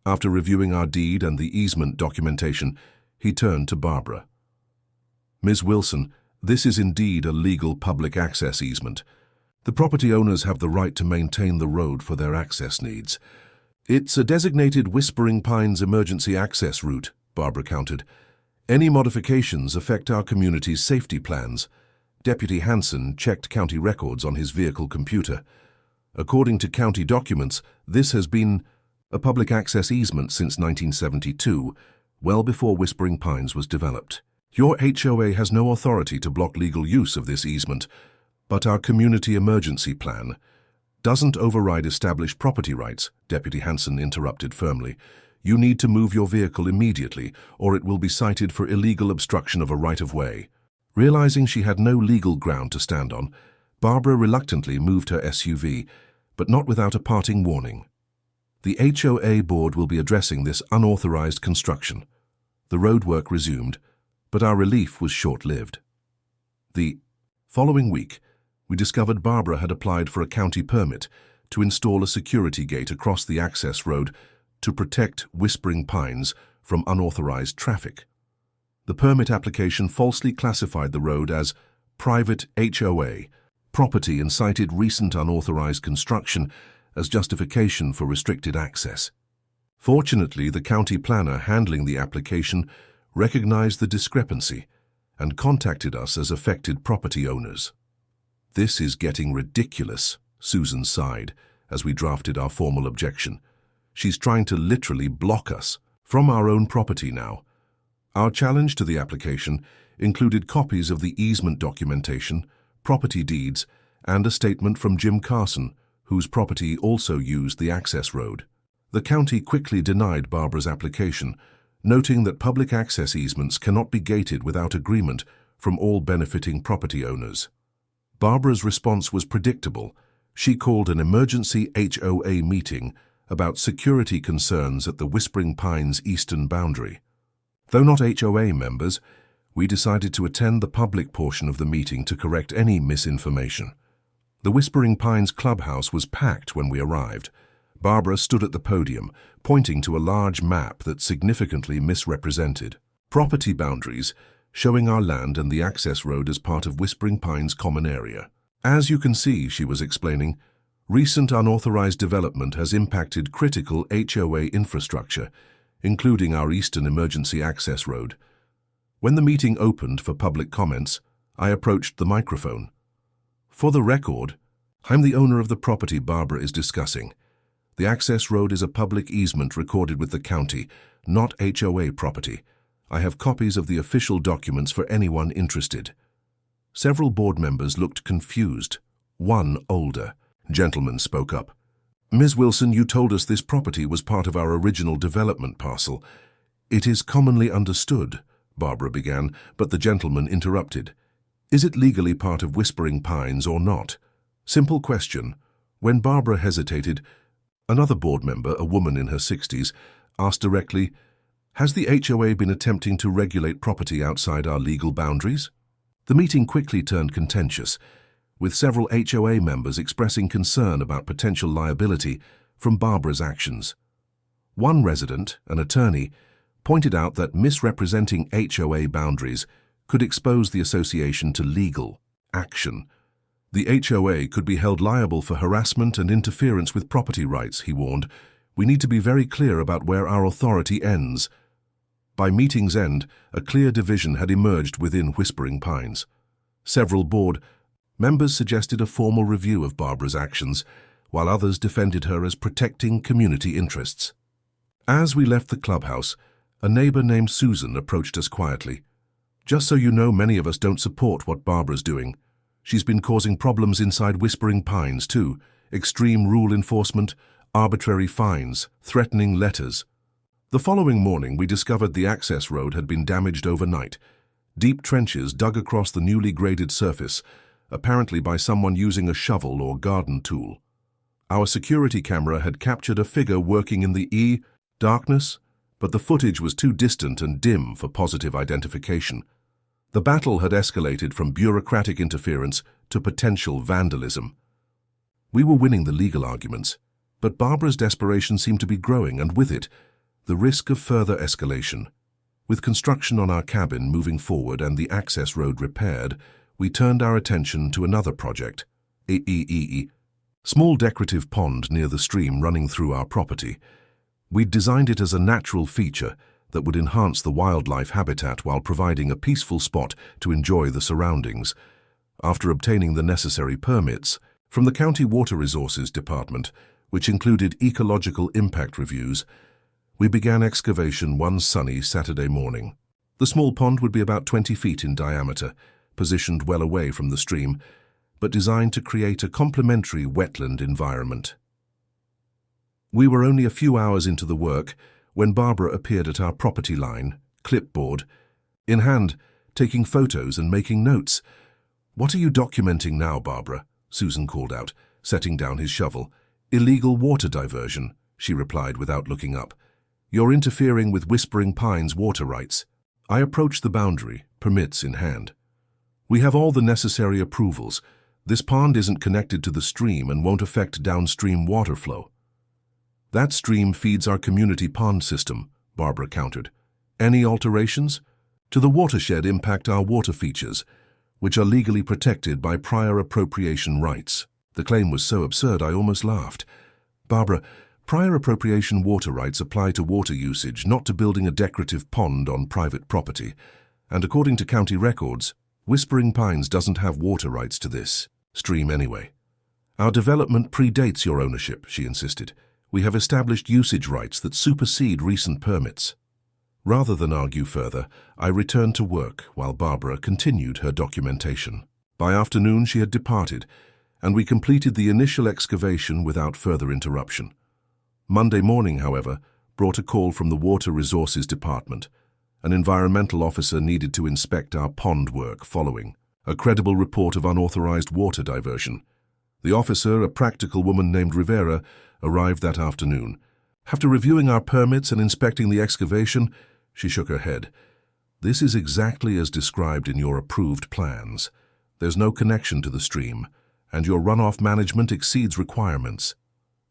After reviewing our deed and the easement documentation, he turned to Barbara. Ms. Wilson, this is indeed a legal public access easement. The property owners have the right to maintain the road for their access needs. It's a designated Whispering Pines emergency access route, Barbara countered. Any modifications affect our community's safety plans. Deputy Hanson checked county records on his vehicle computer. According to county documents, this has been a public access easement since 1972, well before Whispering Pines was developed. Your HOA has no authority to block legal use of this easement, but our community emergency plan doesn't override established property rights, Deputy Hanson interrupted firmly. You need to move your vehicle immediately, or it will be cited for illegal obstruction of a right-of-way. Realizing she had no legal ground to stand on, Barbara reluctantly moved her SUV, but not without a parting warning. The HOA board will be addressing this unauthorized construction. The roadwork resumed, but our relief was short-lived. The following week, we discovered Barbara had applied for a county permit to install a security gate across the access road to protect Whispering Pines from unauthorized traffic. The permit application falsely classified the road as private HOA property and cited recent unauthorized construction as justification for restricted access. Fortunately, the county planner handling the application recognized the discrepancy and contacted us as affected property owners. This is getting ridiculous, Susan sighed as we drafted our formal objection. She's trying to literally block us from our own property now. Our challenge to the application included copies of the easement documentation, property deeds, and a statement from Jim Carson, whose property also used the access road. The county quickly denied Barbara's application, noting that public access easements cannot be gated without agreement from all benefiting property owners. Barbara's response was predictable. She called an emergency HOA meeting about security concerns at the Whispering Pines eastern boundary. Though not HOA members, we decided to attend the public portion of the meeting to correct any misinformation. The Whispering Pines clubhouse was packed when we arrived. Barbara stood at the podium, pointing to a large map that significantly misrepresented property boundaries, showing our land and the access road as part of Whispering Pines common area. As you can see, she was explaining, recent unauthorized development has impacted critical HOA infrastructure, including our eastern emergency access road. When the meeting opened for public comments, I approached the microphone. For the record, I'm the owner of the property Barbara is discussing. The access road is a public easement recorded with the county, not HOA property. I have copies of the official documents for anyone interested. Several board members looked confused. One older gentleman spoke up. Ms. Wilson, you told us this property was part of our original development parcel. It is commonly understood, Barbara began, but the gentleman interrupted. Is it legally part of Whispering Pines or not? Simple question. When Barbara hesitated, another board member, a woman in her 60s, asked directly, has the HOA been attempting to regulate property outside our legal boundaries? The meeting quickly turned contentious, with several HOA members expressing concern about potential liability from Barbara's actions. One resident, an attorney, pointed out that misrepresenting HOA boundaries could expose the association to legal action. The HOA could be held liable for harassment and interference with property rights, he warned. We need to be very clear about where our authority ends. By meeting's end, a clear division had emerged within Whispering Pines. Several board members suggested a formal review of Barbara's actions, while others defended her as protecting community interests. As we left the clubhouse, a neighbor named Susan approached us quietly. Just so you know, many of us don't support what Barbara's doing. She's been causing problems inside Whispering Pines too. Extreme rule enforcement, arbitrary fines, threatening letters. The following morning, we discovered the access road had been damaged overnight. Deep trenches dug across the newly graded surface, apparently by someone using a shovel or garden tool. Our security camera had captured a figure working in the darkness but the footage was too distant and dim for positive identification. The battle had escalated from bureaucratic interference to potential vandalism. We were winning the legal arguments, but Barbara's desperation seemed to be growing, and with it, the risk of further escalation. With construction on our cabin moving forward and the access road repaired, we turned our attention to another project, a small decorative pond near the stream running through our property. We'd designed it as a natural feature that would enhance the wildlife habitat while providing a peaceful spot to enjoy the surroundings. After obtaining the necessary permits from the County Water Resources Department, which included ecological impact reviews, we began excavation one sunny Saturday morning. The small pond would be about 20 feet in diameter, positioned well away from the stream, but designed to create a complementary wetland environment. We were only a few hours into the work when Barbara appeared at our property line, clipboard in hand, taking photos and making notes. "What are you documenting now, Barbara?" Susan called out, setting down his shovel. "Illegal water diversion," she replied without looking up. "You're interfering with Whispering Pines water rights." I approached the boundary, permits in hand. "We have all the necessary approvals. This pond isn't connected to the stream and won't affect downstream water flow." "That stream feeds our community pond system," Barbara countered. "Any alterations to the watershed impact our water features, which are legally protected by prior appropriation rights." The claim was so absurd I almost laughed. "Barbara, prior appropriation water rights apply to water usage, not to building a decorative pond on private property. And according to county records, Whispering Pines doesn't have water rights to this stream anyway." "Our development predates your ownership," she insisted. "We have established usage rights that supersede recent permits." Rather than argue further, I returned to work while Barbara continued her documentation. By afternoon she had departed, and we completed the initial excavation without further interruption. Monday morning, however, brought a call from the Water Resources Department. An environmental officer needed to inspect our pond work following a credible report of unauthorized water diversion. The officer, a practical woman named Rivera, arrived that afternoon. After reviewing our permits and inspecting the excavation, she shook her head. "This is exactly as described in your approved plans. There's no connection to the stream, and your runoff management exceeds requirements."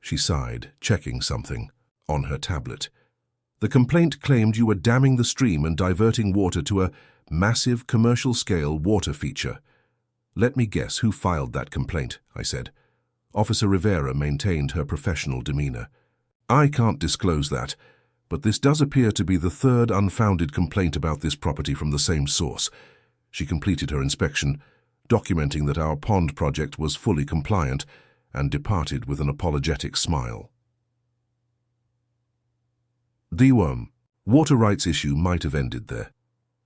She sighed, checking something on her tablet. "The complaint claimed you were damming the stream and diverting water to a massive commercial-scale water feature." "Let me guess who filed that complaint," I said. Officer Rivera maintained her professional demeanor. "I can't disclose that, but this does appear to be the third unfounded complaint about this property from the same source." She completed her inspection, documenting that our pond project was fully compliant, and departed with an apologetic smile. The water rights issue might have ended there,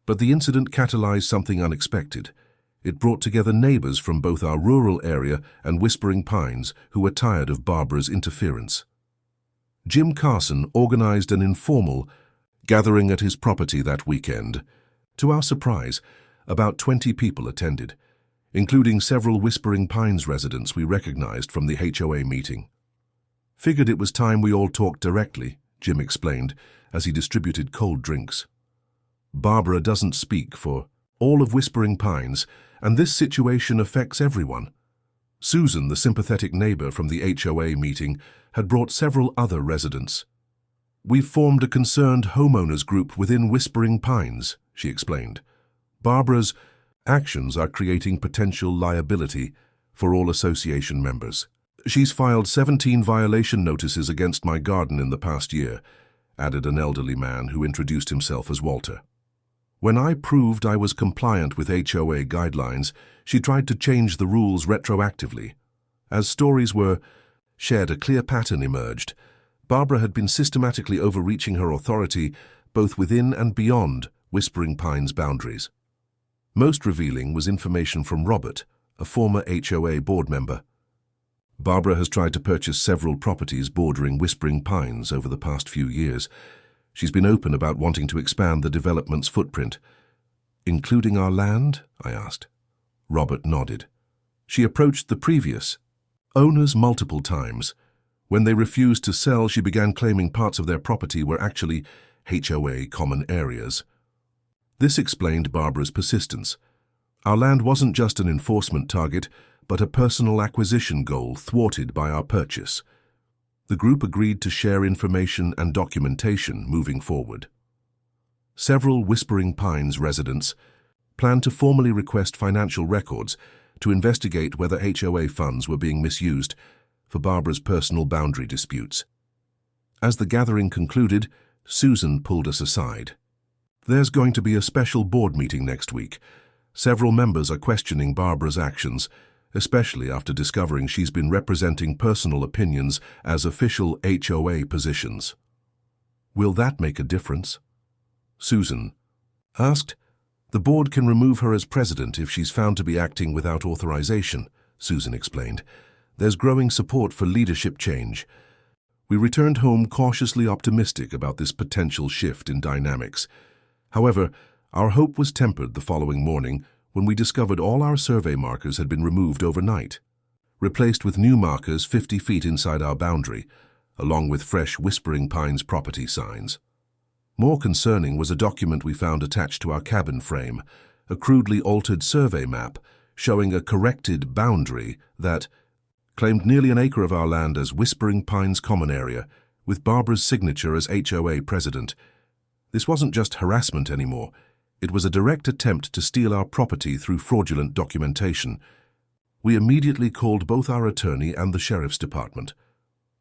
but the incident catalyzed something unexpected. It brought together neighbors from both our rural area and Whispering Pines who were tired of Barbara's interference. Jim Carson organized an informal gathering at his property that weekend. To our surprise, about 20 people attended, including several Whispering Pines residents we recognized from the HOA meeting. "Figured it was time we all talked directly," Jim explained as he distributed cold drinks. "Barbara doesn't speak for all of Whispering Pines, and this situation affects everyone." Susan, the sympathetic neighbor from the HOA meeting, had brought several other residents. "We've formed a concerned homeowners group within Whispering Pines," she explained. "Barbara's actions are creating potential liability for all association members. She's filed 17 violation notices against my garden in the past year," added an elderly man who introduced himself as Walter. "When I proved I was compliant with HOA guidelines, she tried to change the rules retroactively. As stories were shared, a clear pattern emerged. Barbara had been systematically overreaching her authority both within and beyond Whispering Pines' boundaries. Most revealing was information from Robert, a former HOA board member. Barbara has tried to purchase several properties bordering Whispering Pines over the past few years. She's been open about wanting to expand the development's footprint. "Including our land?" I asked. Robert nodded. "She approached the previous owners multiple times. When they refused to sell, she began claiming parts of their property were actually HOA common areas. This explained Barbara's persistence. Our land wasn't just an enforcement target, but a personal acquisition goal thwarted by our purchase. The group agreed to share information and documentation moving forward. Several Whispering Pines residents planned to formally request financial records to investigate whether HOA funds were being misused for Barbara's personal boundary disputes. As the gathering concluded, Susan pulled us aside. "There's going to be a special board meeting next week. Several members are questioning Barbara's actions, especially after discovering she's been representing personal opinions as official HOA positions. Will that make a difference?" Susan asked. "The board can remove her as president if she's found to be acting without authorization," Susan explained. "There's growing support for leadership change." We returned home cautiously optimistic about this potential shift in dynamics. However, our hope was tempered the following morning when we discovered all our survey markers had been removed overnight, replaced with new markers 50 feet inside our boundary, along with fresh Whispering Pines property signs. More concerning was a document we found attached to our cabin frame, a crudely altered survey map showing a corrected boundary that claimed nearly an acre of our land as Whispering Pines Common Area, with Barbara's signature as HOA president. This wasn't just harassment anymore. It was a direct attempt to steal our property through fraudulent documentation. We immediately called both our attorney and the sheriff's department.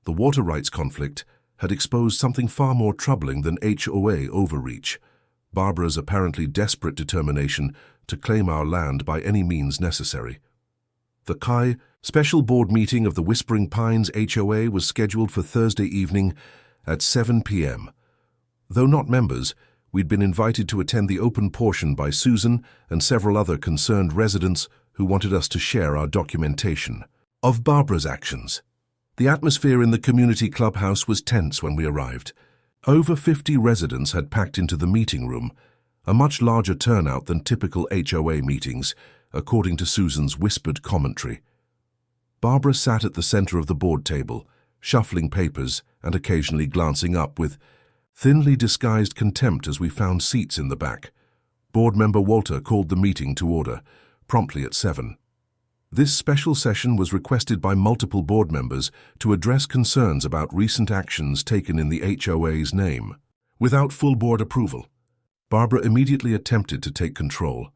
The water rights conflict had exposed something far more troubling than HOA overreach: Barbara's apparently desperate determination to claim our land by any means necessary. The special board meeting of the Whispering Pines HOA was scheduled for Thursday evening at 7 p.m. Though not members, we'd been invited to attend the open portion by Susan and several other concerned residents who wanted us to share our documentation of Barbara's actions. The atmosphere in the community clubhouse was tense when we arrived. Over 50 residents had packed into the meeting room, a much larger turnout than typical HOA meetings, according to Susan's whispered commentary. Barbara sat at the center of the board table, shuffling papers and occasionally glancing up with thinly disguised contempt as we found seats in the back. Board member Walter called the meeting to order, promptly at 7. This special session was requested by multiple board members to address concerns about recent actions taken in the HOA's name. Without full board approval, Barbara immediately attempted to take control.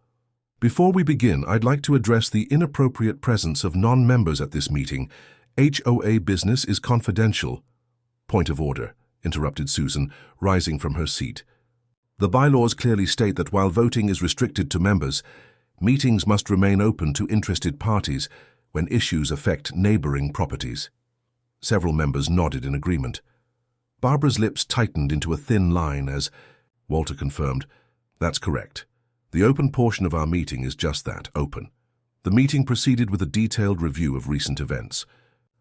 "Before we begin, I'd like to address the inappropriate presence of non-members at this meeting. HOA business is confidential." "Point of order," interrupted Susan, rising from her seat. "The bylaws clearly state that while voting is restricted to members, meetings must remain open to interested parties when issues affect neighboring properties." Several members nodded in agreement. Barbara's lips tightened into a thin line as Walter confirmed, "That's correct. The open portion of our meeting is just that, open." The meeting proceeded with a detailed review of recent events.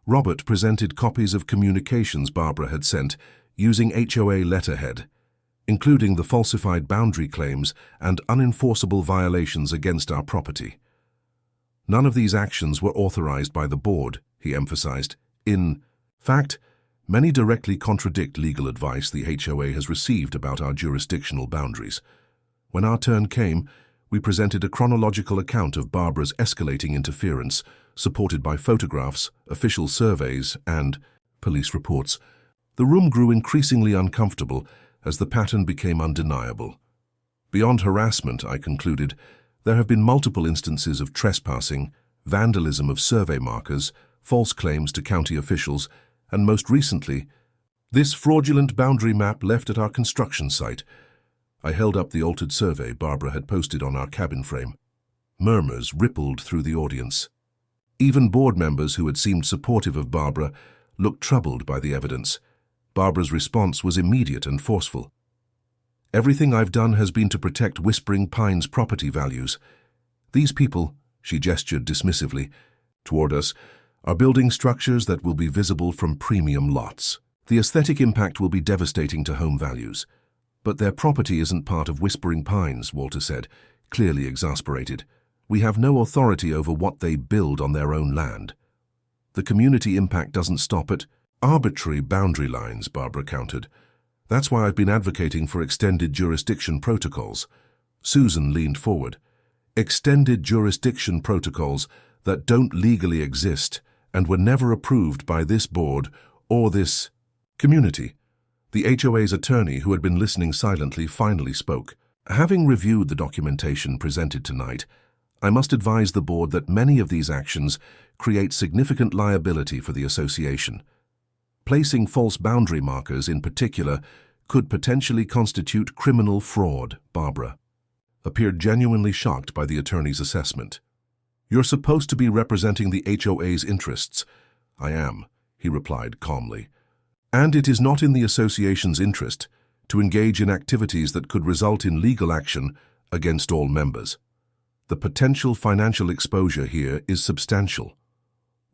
Robert presented copies of communications Barbara had sent using HOA letterhead, including the falsified boundary claims and unenforceable violations against our property. None of these actions were authorized by the board, he emphasized. In fact, many directly contradict legal advice the HOA has received about our jurisdictional boundaries. When our turn came, we presented a chronological account of Barbara's escalating interference, supported by photographs, official surveys, and police reports. The room grew increasingly uncomfortable as the pattern became undeniable. Beyond harassment, I concluded, there have been multiple instances of trespassing, vandalism of survey markers, false claims to county officials, and most recently, this fraudulent boundary map left at our construction site. I held up the altered survey Barbara had posted on our cabin frame. Murmurs rippled through the audience. Even board members who had seemed supportive of Barbara looked troubled by the evidence. Barbara's response was immediate and forceful. "Everything I've done has been to protect Whispering Pines' property values. These people," she gestured dismissively toward us, "are building structures that will be visible from premium lots. The aesthetic impact will be devastating to home values." "But their property isn't part of Whispering Pines," Walter said, clearly exasperated. "We have no authority over what they build on their own land." "The community impact doesn't stop at arbitrary boundary lines," Barbara countered. That's why I've been advocating for extended jurisdiction protocols. Susan leaned forward. Extended jurisdiction protocols that don't legally exist and were never approved by this board or this community. The HOA's attorney, who had been listening silently, finally spoke. Having reviewed the documentation presented tonight, I must advise the board that many of these actions create significant liability for the association. Placing false boundary markers, in particular, could potentially constitute criminal fraud. Barbara appeared genuinely shocked by the attorney's assessment. You're supposed to be representing the HOA's interests. I am, he replied calmly. And it is not in the association's interest to engage in activities that could result in legal action against all members. The potential financial exposure here is substantial.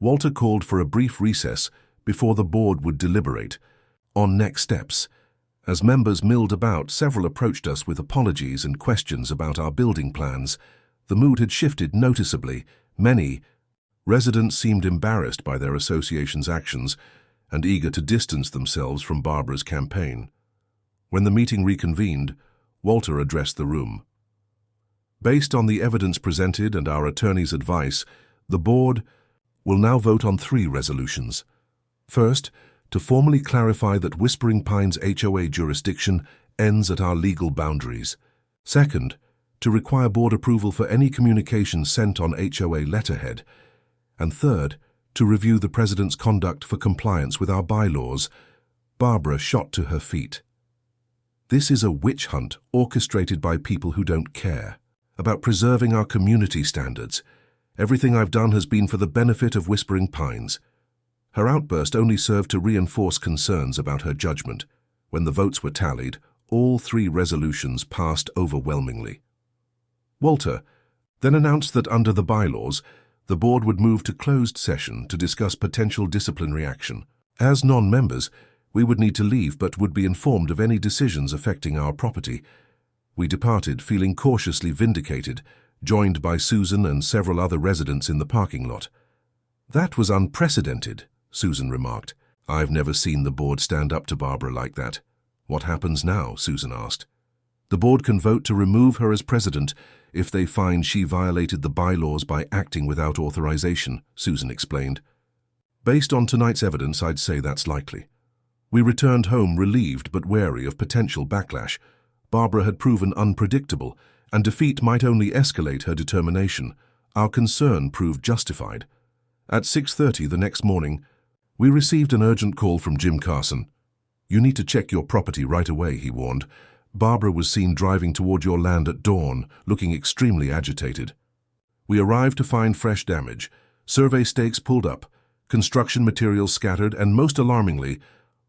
Walter called for a brief recess before the board would deliberate on next steps. As members milled about, several approached us with apologies and questions about our building plans. The mood had shifted noticeably. Many residents seemed embarrassed by their association's actions and eager to distance themselves from Barbara's campaign. When the meeting reconvened, Walter addressed the room. Based on the evidence presented and our attorney's advice, the board will now vote on 3 resolutions. First, to formally clarify that Whispering Pines HOA jurisdiction ends at our legal boundaries. Second, to require board approval for any communication sent on HOA letterhead. And third, to review the President's conduct for compliance with our bylaws. Barbara shot to her feet. This is a witch hunt orchestrated by people who don't care about preserving our community standards. Everything I've done has been for the benefit of Whispering Pines. Her outburst only served to reinforce concerns about her judgment. When the votes were tallied, all 3 resolutions passed overwhelmingly. Walter then announced that under the bylaws, the board would move to closed session to discuss potential disciplinary action. As non-members, we would need to leave but would be informed of any decisions affecting our property. We departed feeling cautiously vindicated, joined by Susan and several other residents in the parking lot. That was unprecedented, Susan remarked. I've never seen the board stand up to Barbara like that. What happens now? Susan asked. The board can vote to remove her as president if they find she violated the bylaws by acting without authorization, Susan explained. Based on tonight's evidence, I'd say that's likely. We returned home relieved but wary of potential backlash. Barbara had proven unpredictable, and defeat might only escalate her determination. Our concern proved justified. At 6:30 the next morning, we received an urgent call from Jim Carson. You need to check your property right away, he warned. Barbara was seen driving toward your land at dawn, looking extremely agitated. We arrived to find fresh damage, survey stakes pulled up, construction materials scattered, and most alarmingly,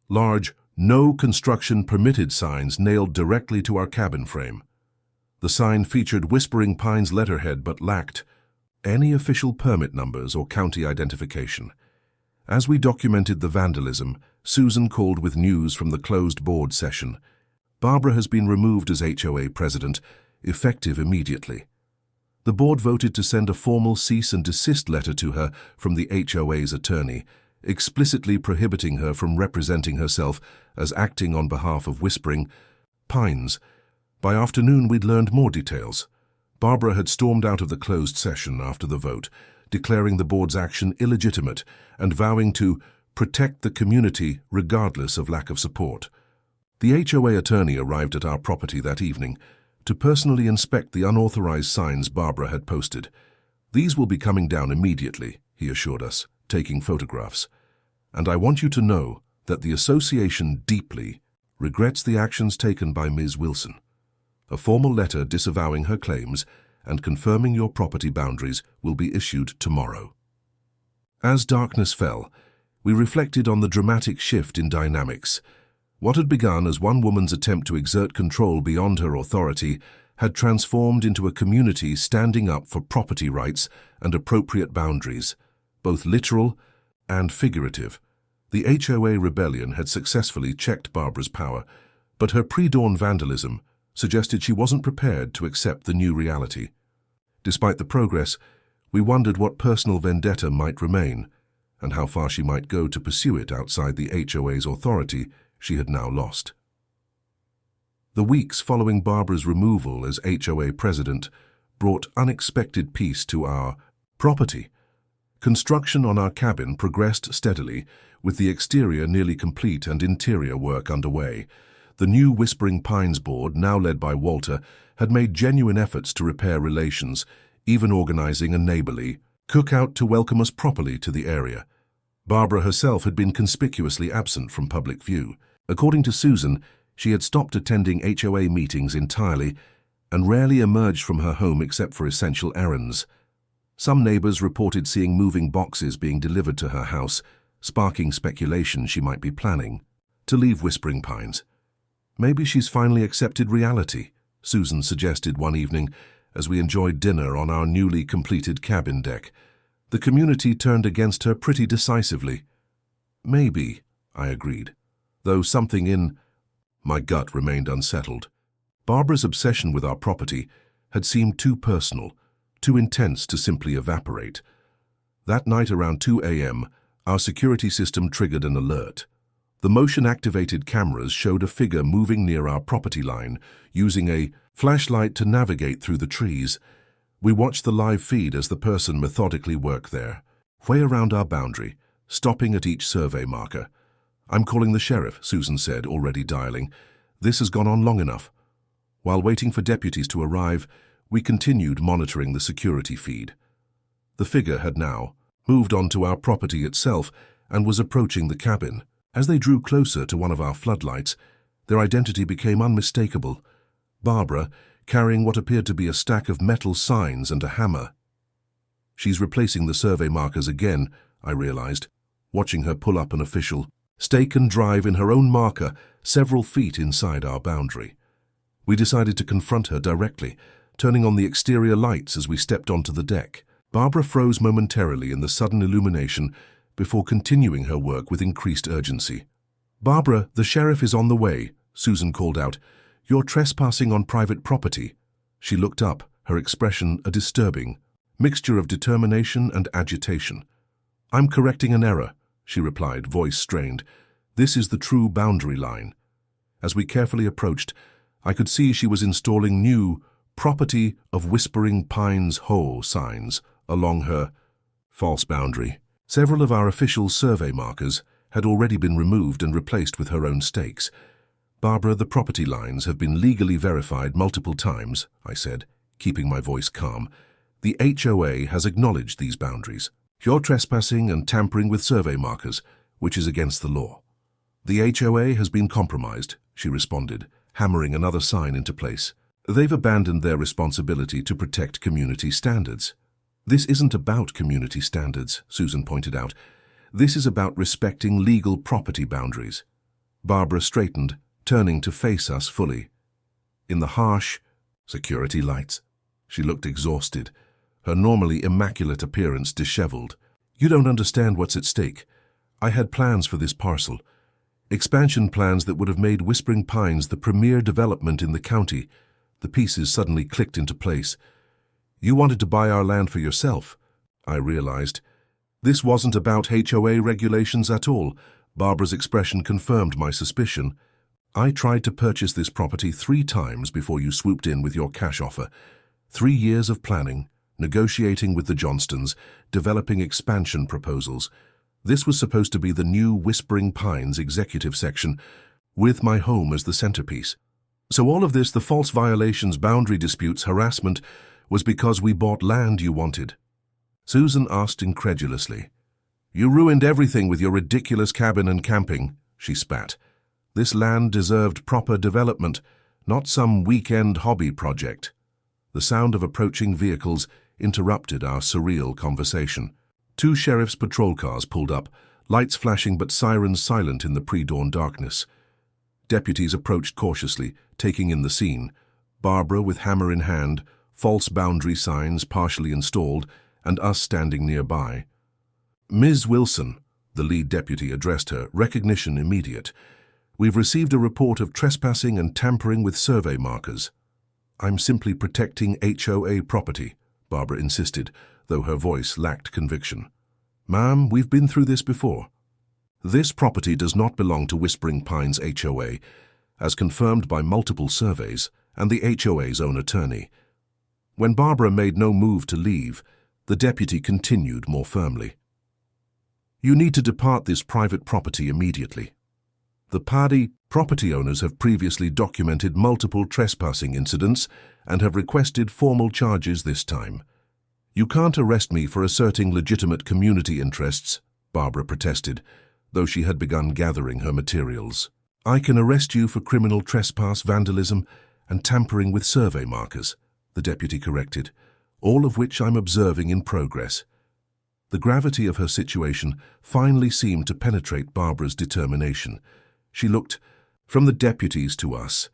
large "No Construction Permitted" signs nailed directly to our cabin frame. The sign featured Whispering Pines letterhead but lacked any official permit numbers or county identification. As we documented the vandalism, Susan called with news from the closed board session. Barbara has been removed as HOA president, effective immediately. The board voted to send a formal cease and desist letter to her from the HOA's attorney, explicitly prohibiting her from representing herself as acting on behalf of Whispering Pines. By afternoon, we'd learned more details. Barbara had stormed out of the closed session after the vote, declaring the board's action illegitimate and vowing to protect the community regardless of lack of support. The HOA attorney arrived at our property that evening to personally inspect the unauthorized signs Barbara had posted. These will be coming down immediately, he assured us, taking photographs. And I want you to know that the association deeply regrets the actions taken by Ms. Wilson. A formal letter disavowing her claims and confirming your property boundaries will be issued tomorrow. As darkness fell, we reflected on the dramatic shift in dynamics. What had begun as one woman's attempt to exert control beyond her authority had transformed into a community standing up for property rights and appropriate boundaries, both literal and figurative. The HOA rebellion had successfully checked Barbara's power, but her pre-dawn vandalism suggested she wasn't prepared to accept the new reality. Despite the progress, we wondered what personal vendetta might remain, and how far she might go to pursue it outside the HOA's authority she had now lost. The weeks following Barbara's removal as HOA president brought unexpected peace to our property. Construction on our cabin progressed steadily, with the exterior nearly complete and interior work underway. The new Whispering Pines board, now led by Walter, had made genuine efforts to repair relations, even organizing a neighborly cookout to welcome us properly to the area. Barbara herself had been conspicuously absent from public view. According to Susan, she had stopped attending HOA meetings entirely and rarely emerged from her home except for essential errands. Some neighbors reported seeing moving boxes being delivered to her house, sparking speculation she might be planning to leave Whispering Pines. "Maybe she's finally accepted reality," Susan suggested one evening as we enjoyed dinner on our newly completed cabin deck. The community turned against her pretty decisively. "Maybe," I agreed, though something in my gut remained unsettled. Barbara's obsession with our property had seemed too personal, too intense to simply evaporate. That night around 2 a.m., our security system triggered an alert. The motion-activated cameras showed a figure moving near our property line, using a flashlight to navigate through the trees. We watched the live feed as the person methodically worked their way around our boundary, stopping at each survey marker. "I'm calling the sheriff," Susan said, already dialing. "This has gone on long enough." While waiting for deputies to arrive, we continued monitoring the security feed. The figure had now moved onto our property itself and was approaching the cabin. As they drew closer to one of our floodlights, their identity became unmistakable. Barbara, carrying what appeared to be a stack of metal signs and a hammer. "She's replacing the survey markers again," I realized, watching her pull up an official stake and drive in her own marker several feet inside our boundary. We decided to confront her directly, turning on the exterior lights as we stepped onto the deck. Barbara froze momentarily in the sudden illumination before continuing her work with increased urgency. "Barbara, the sheriff is on the way," Susan called out. "You're trespassing on private property." She looked up, her expression a disturbing mixture of determination and agitation. "I'm correcting an error," she replied, voice strained. "This is the true boundary line." As we carefully approached, I could see she was installing new Property of Whispering Pines HOA signs along her false boundary. Several of our official survey markers had already been removed and replaced with her own stakes. "Barbara, the property lines have been legally verified multiple times," I said, keeping my voice calm. "The HOA has acknowledged these boundaries. You're trespassing and tampering with survey markers, which is against the law." "The HOA has been compromised," she responded, hammering another sign into place. "They've abandoned their responsibility to protect community standards." "This isn't about community standards," Susan pointed out. "This is about respecting legal property boundaries." Barbara straightened, turning to face us fully. In the harsh security lights, she looked exhausted, her normally immaculate appearance disheveled. "You don't understand what's at stake. I had plans for this parcel. Expansion plans that would have made Whispering Pines the premier development in the county." The pieces suddenly clicked into place. "You wanted to buy our land for yourself," I realized. This wasn't about HOA regulations at all. Barbara's expression confirmed my suspicion. "I tried to purchase this property 3 times before you swooped in with your cash offer. 3 years of planning, negotiating with the Johnstons, developing expansion proposals. This was supposed to be the new Whispering Pines executive section, with my home as the centerpiece. So all of this, the false violations, boundary disputes, harassment, was because we bought land you wanted?" Susan asked incredulously. "You ruined everything with your ridiculous cabin and camping," she spat. "This land deserved proper development, not some weekend hobby project." The sound of approaching vehicles interrupted our surreal conversation. 2 sheriff's patrol cars pulled up, lights flashing but sirens silent in the pre-dawn darkness. Deputies approached cautiously, taking in the scene. Barbara with hammer in hand, false boundary signs partially installed, and us standing nearby. "Ms. Wilson," the lead deputy addressed her, recognition immediate. "We've received a report of trespassing and tampering with survey markers." "I'm simply protecting HOA property," Barbara insisted, though her voice lacked conviction. "Ma'am, we've been through this before. This property does not belong to Whispering Pines HOA, as confirmed by multiple surveys and the HOA's own attorney. When Barbara made no move to leave, the deputy continued more firmly. "You need to depart this private property immediately. The Paddy property owners have previously documented multiple trespassing incidents and have requested formal charges this time. You can't arrest me for asserting legitimate community interests," Barbara protested, though she had begun gathering her materials. "I can arrest you for criminal trespass, vandalism, and tampering with survey markers," the deputy corrected, "all of which I'm observing in progress." The gravity of her situation finally seemed to penetrate Barbara's determination. She looked from the deputies to us,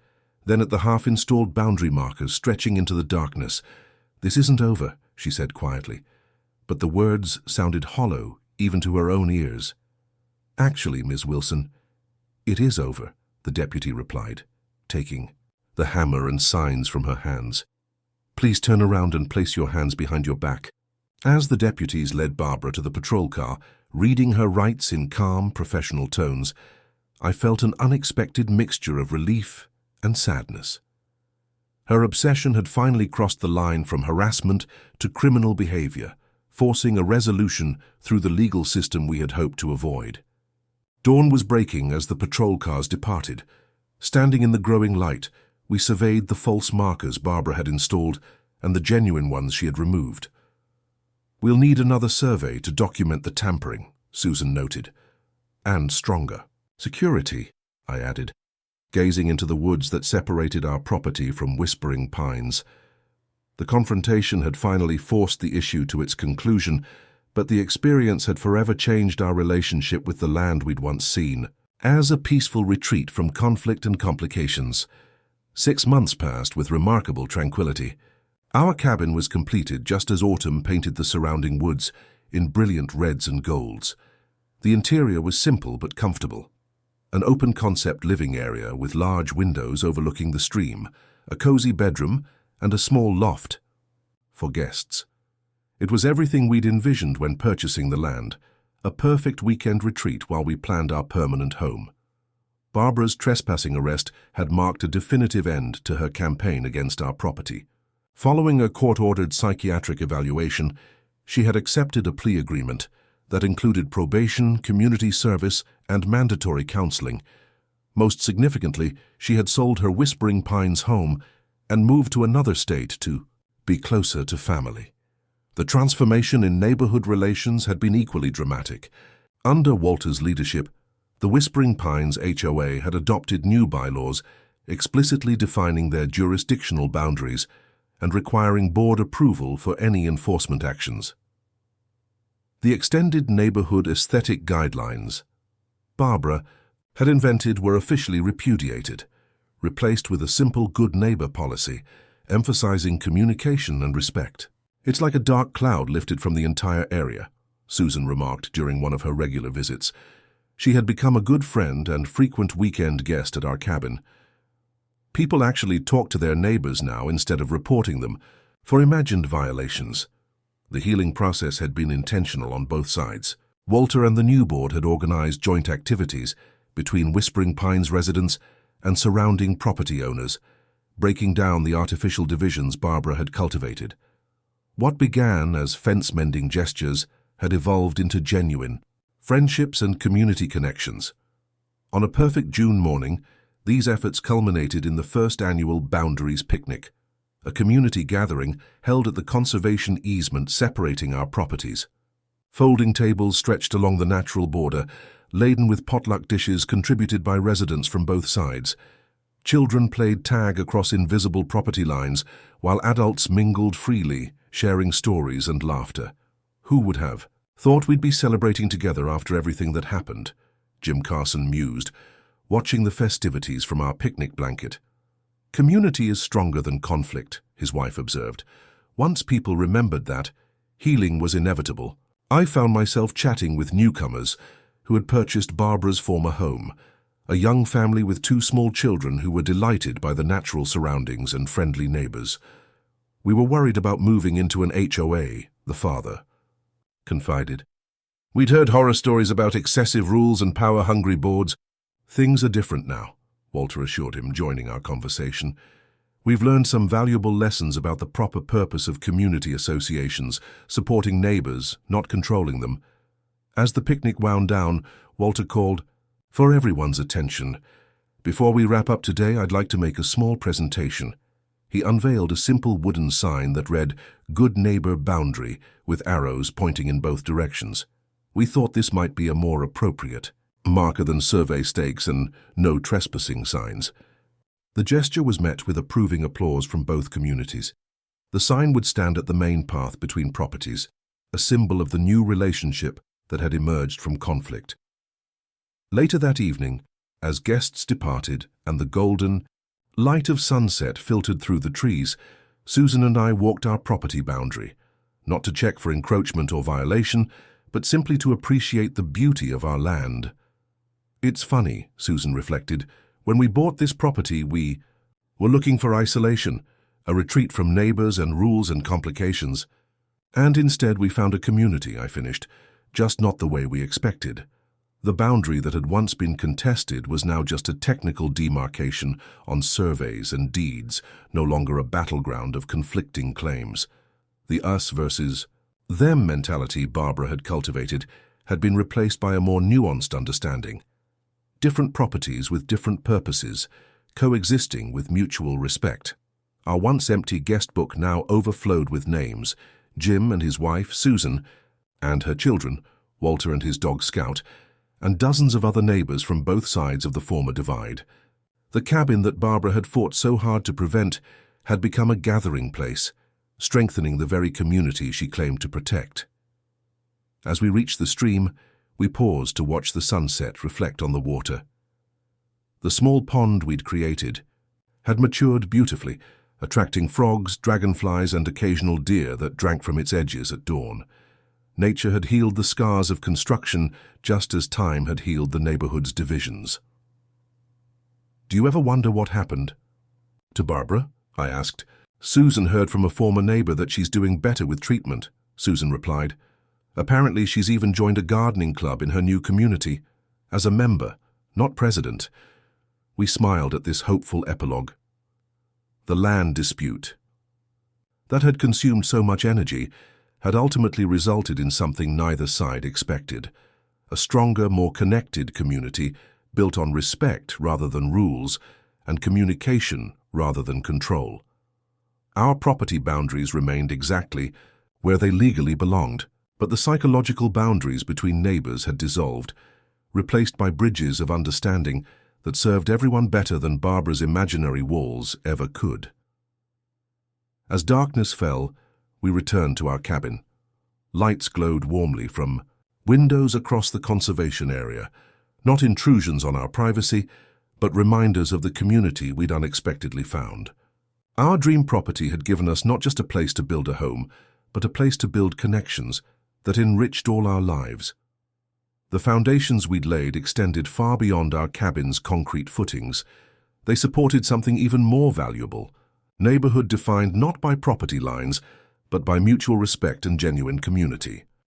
then at the half-installed boundary markers stretching into the darkness. "This isn't over," she said quietly, but the words sounded hollow even to her own ears. "Actually, Ms. Wilson, it is over," the deputy replied, taking the hammer and signs from her hands. "Please turn around and place your hands behind your back." As the deputies led Barbara to the patrol car, reading her rights in calm, professional tones, I felt an unexpected mixture of relief and sadness. Her obsession had finally crossed the line from harassment to criminal behavior, forcing a resolution through the legal system we had hoped to avoid. Dawn was breaking as the patrol cars departed. Standing in the growing light, we surveyed the false markers Barbara had installed and the genuine ones she had removed. "We'll need another survey to document the tampering," Susan noted. "And stronger security," I added, gazing into the woods that separated our property from whispering pines. The confrontation had finally forced the issue to its conclusion, but the experience had forever changed our relationship with the land we'd once seen. As a peaceful retreat from conflict and complications, 6 months passed with remarkable tranquility. Our cabin was completed just as autumn painted the surrounding woods in brilliant reds and golds. The interior was simple but comfortable. An open-concept living area with large windows overlooking the stream, a cozy bedroom, and a small loft for guests. It was everything we'd envisioned when purchasing the land, a perfect weekend retreat while we planned our permanent home. Barbara's trespassing arrest had marked a definitive end to her campaign against our property. Following a court-ordered psychiatric evaluation, she had accepted a plea agreement that included probation, community service, and mandatory counseling. Most significantly, she had sold her Whispering Pines home and moved to another state to be closer to family. The transformation in neighborhood relations had been equally dramatic. Under Walter's leadership, the Whispering Pines HOA had adopted new bylaws, explicitly defining their jurisdictional boundaries and requiring board approval for any enforcement actions. The extended neighborhood aesthetic guidelines Barbara had invented were officially repudiated, replaced with a simple good neighbor policy, emphasizing communication and respect. "It's like a dark cloud lifted from the entire area," Susan remarked during one of her regular visits. She had become a good friend and frequent weekend guest at our cabin. People actually talk to their neighbors now instead of reporting them for imagined violations. The healing process had been intentional on both sides. Walter and the new board had organized joint activities between Whispering Pines residents and surrounding property owners, breaking down the artificial divisions Barbara had cultivated. What began as fence-mending gestures had evolved into genuine friendships and community connections. On a perfect June morning, these efforts culminated in the first annual Boundaries Picnic, a community gathering held at the conservation easement separating our properties. Folding tables stretched along the natural border, laden with potluck dishes contributed by residents from both sides. Children played tag across invisible property lines, while adults mingled freely, sharing stories and laughter. "Who would have thought we'd be celebrating together after everything that happened?" Jim Carson mused, watching the festivities from our picnic blanket. "Community is stronger than conflict," his wife observed. Once people remembered that, healing was inevitable. I found myself chatting with newcomers who had purchased Barbara's former home, a young family with 2 small children who were delighted by the natural surroundings and friendly neighbors. "We were worried about moving into an HOA," the father confided. "We'd heard horror stories about excessive rules and power-hungry boards. Things are different now. Walter assured him, joining our conversation. We've learned some valuable lessons about the proper purpose of community associations, supporting neighbors, not controlling them. As the picnic wound down, Walter called, "For everyone's attention. Before we wrap up today, I'd like to make a small presentation." He unveiled a simple wooden sign that read, "Good Neighbor Boundary," with arrows pointing in both directions. We thought this might be a more appropriate marker than survey stakes and "No Trespassing" signs. The gesture was met with approving applause from both communities. The sign would stand at the main path between properties, a symbol of the new relationship that had emerged from conflict. Later that evening, as guests departed and the golden light of sunset filtered through the trees, Susan and I walked our property boundary, not to check for encroachment or violation, but simply to appreciate the beauty of our land. "It's funny," Susan reflected, "when we bought this property we were looking for isolation, a retreat from neighbors and rules and complications. And instead we found a community," I finished, "just not the way we expected." The boundary that had once been contested was now just a technical demarcation on surveys and deeds, no longer a battleground of conflicting claims. The us versus them mentality Barbara had cultivated had been replaced by a more nuanced understanding. Different properties with different purposes, coexisting with mutual respect. Our once empty guest book now overflowed with names: Jim and his wife, Susan, and her children, Walter and his dog Scout, and dozens of other neighbors from both sides of the former divide. The cabin that Barbara had fought so hard to prevent had become a gathering place, strengthening the very community she claimed to protect. As we reached the stream, we paused to watch the sunset reflect on the water. The small pond we'd created had matured beautifully, attracting frogs, dragonflies, and occasional deer that drank from its edges at dawn. Nature had healed the scars of construction just as time had healed the neighborhood's divisions. "Do you ever wonder what happened to Barbara?" I asked. "Susan heard from a former neighbor that she's doing better with treatment," Susan replied. "Apparently she's even joined a gardening club in her new community, as a member, not president." We smiled at this hopeful epilogue. The land dispute that had consumed so much energy had ultimately resulted in something neither side expected: a stronger, more connected community built on respect rather than rules, and communication rather than control. Our property boundaries remained exactly where they legally belonged, but the psychological boundaries between neighbors had dissolved, replaced by bridges of understanding that served everyone better than Barbara's imaginary walls ever could. As darkness fell, we returned to our cabin. Lights glowed warmly from windows across the conservation area, not intrusions on our privacy, but reminders of the community we'd unexpectedly found. Our dream property had given us not just a place to build a home, but a place to build connections that enriched all our lives. The foundations we'd laid extended far beyond our cabin's concrete footings. They supported something even more valuable: neighborhood defined not by property lines, but by mutual respect and genuine community.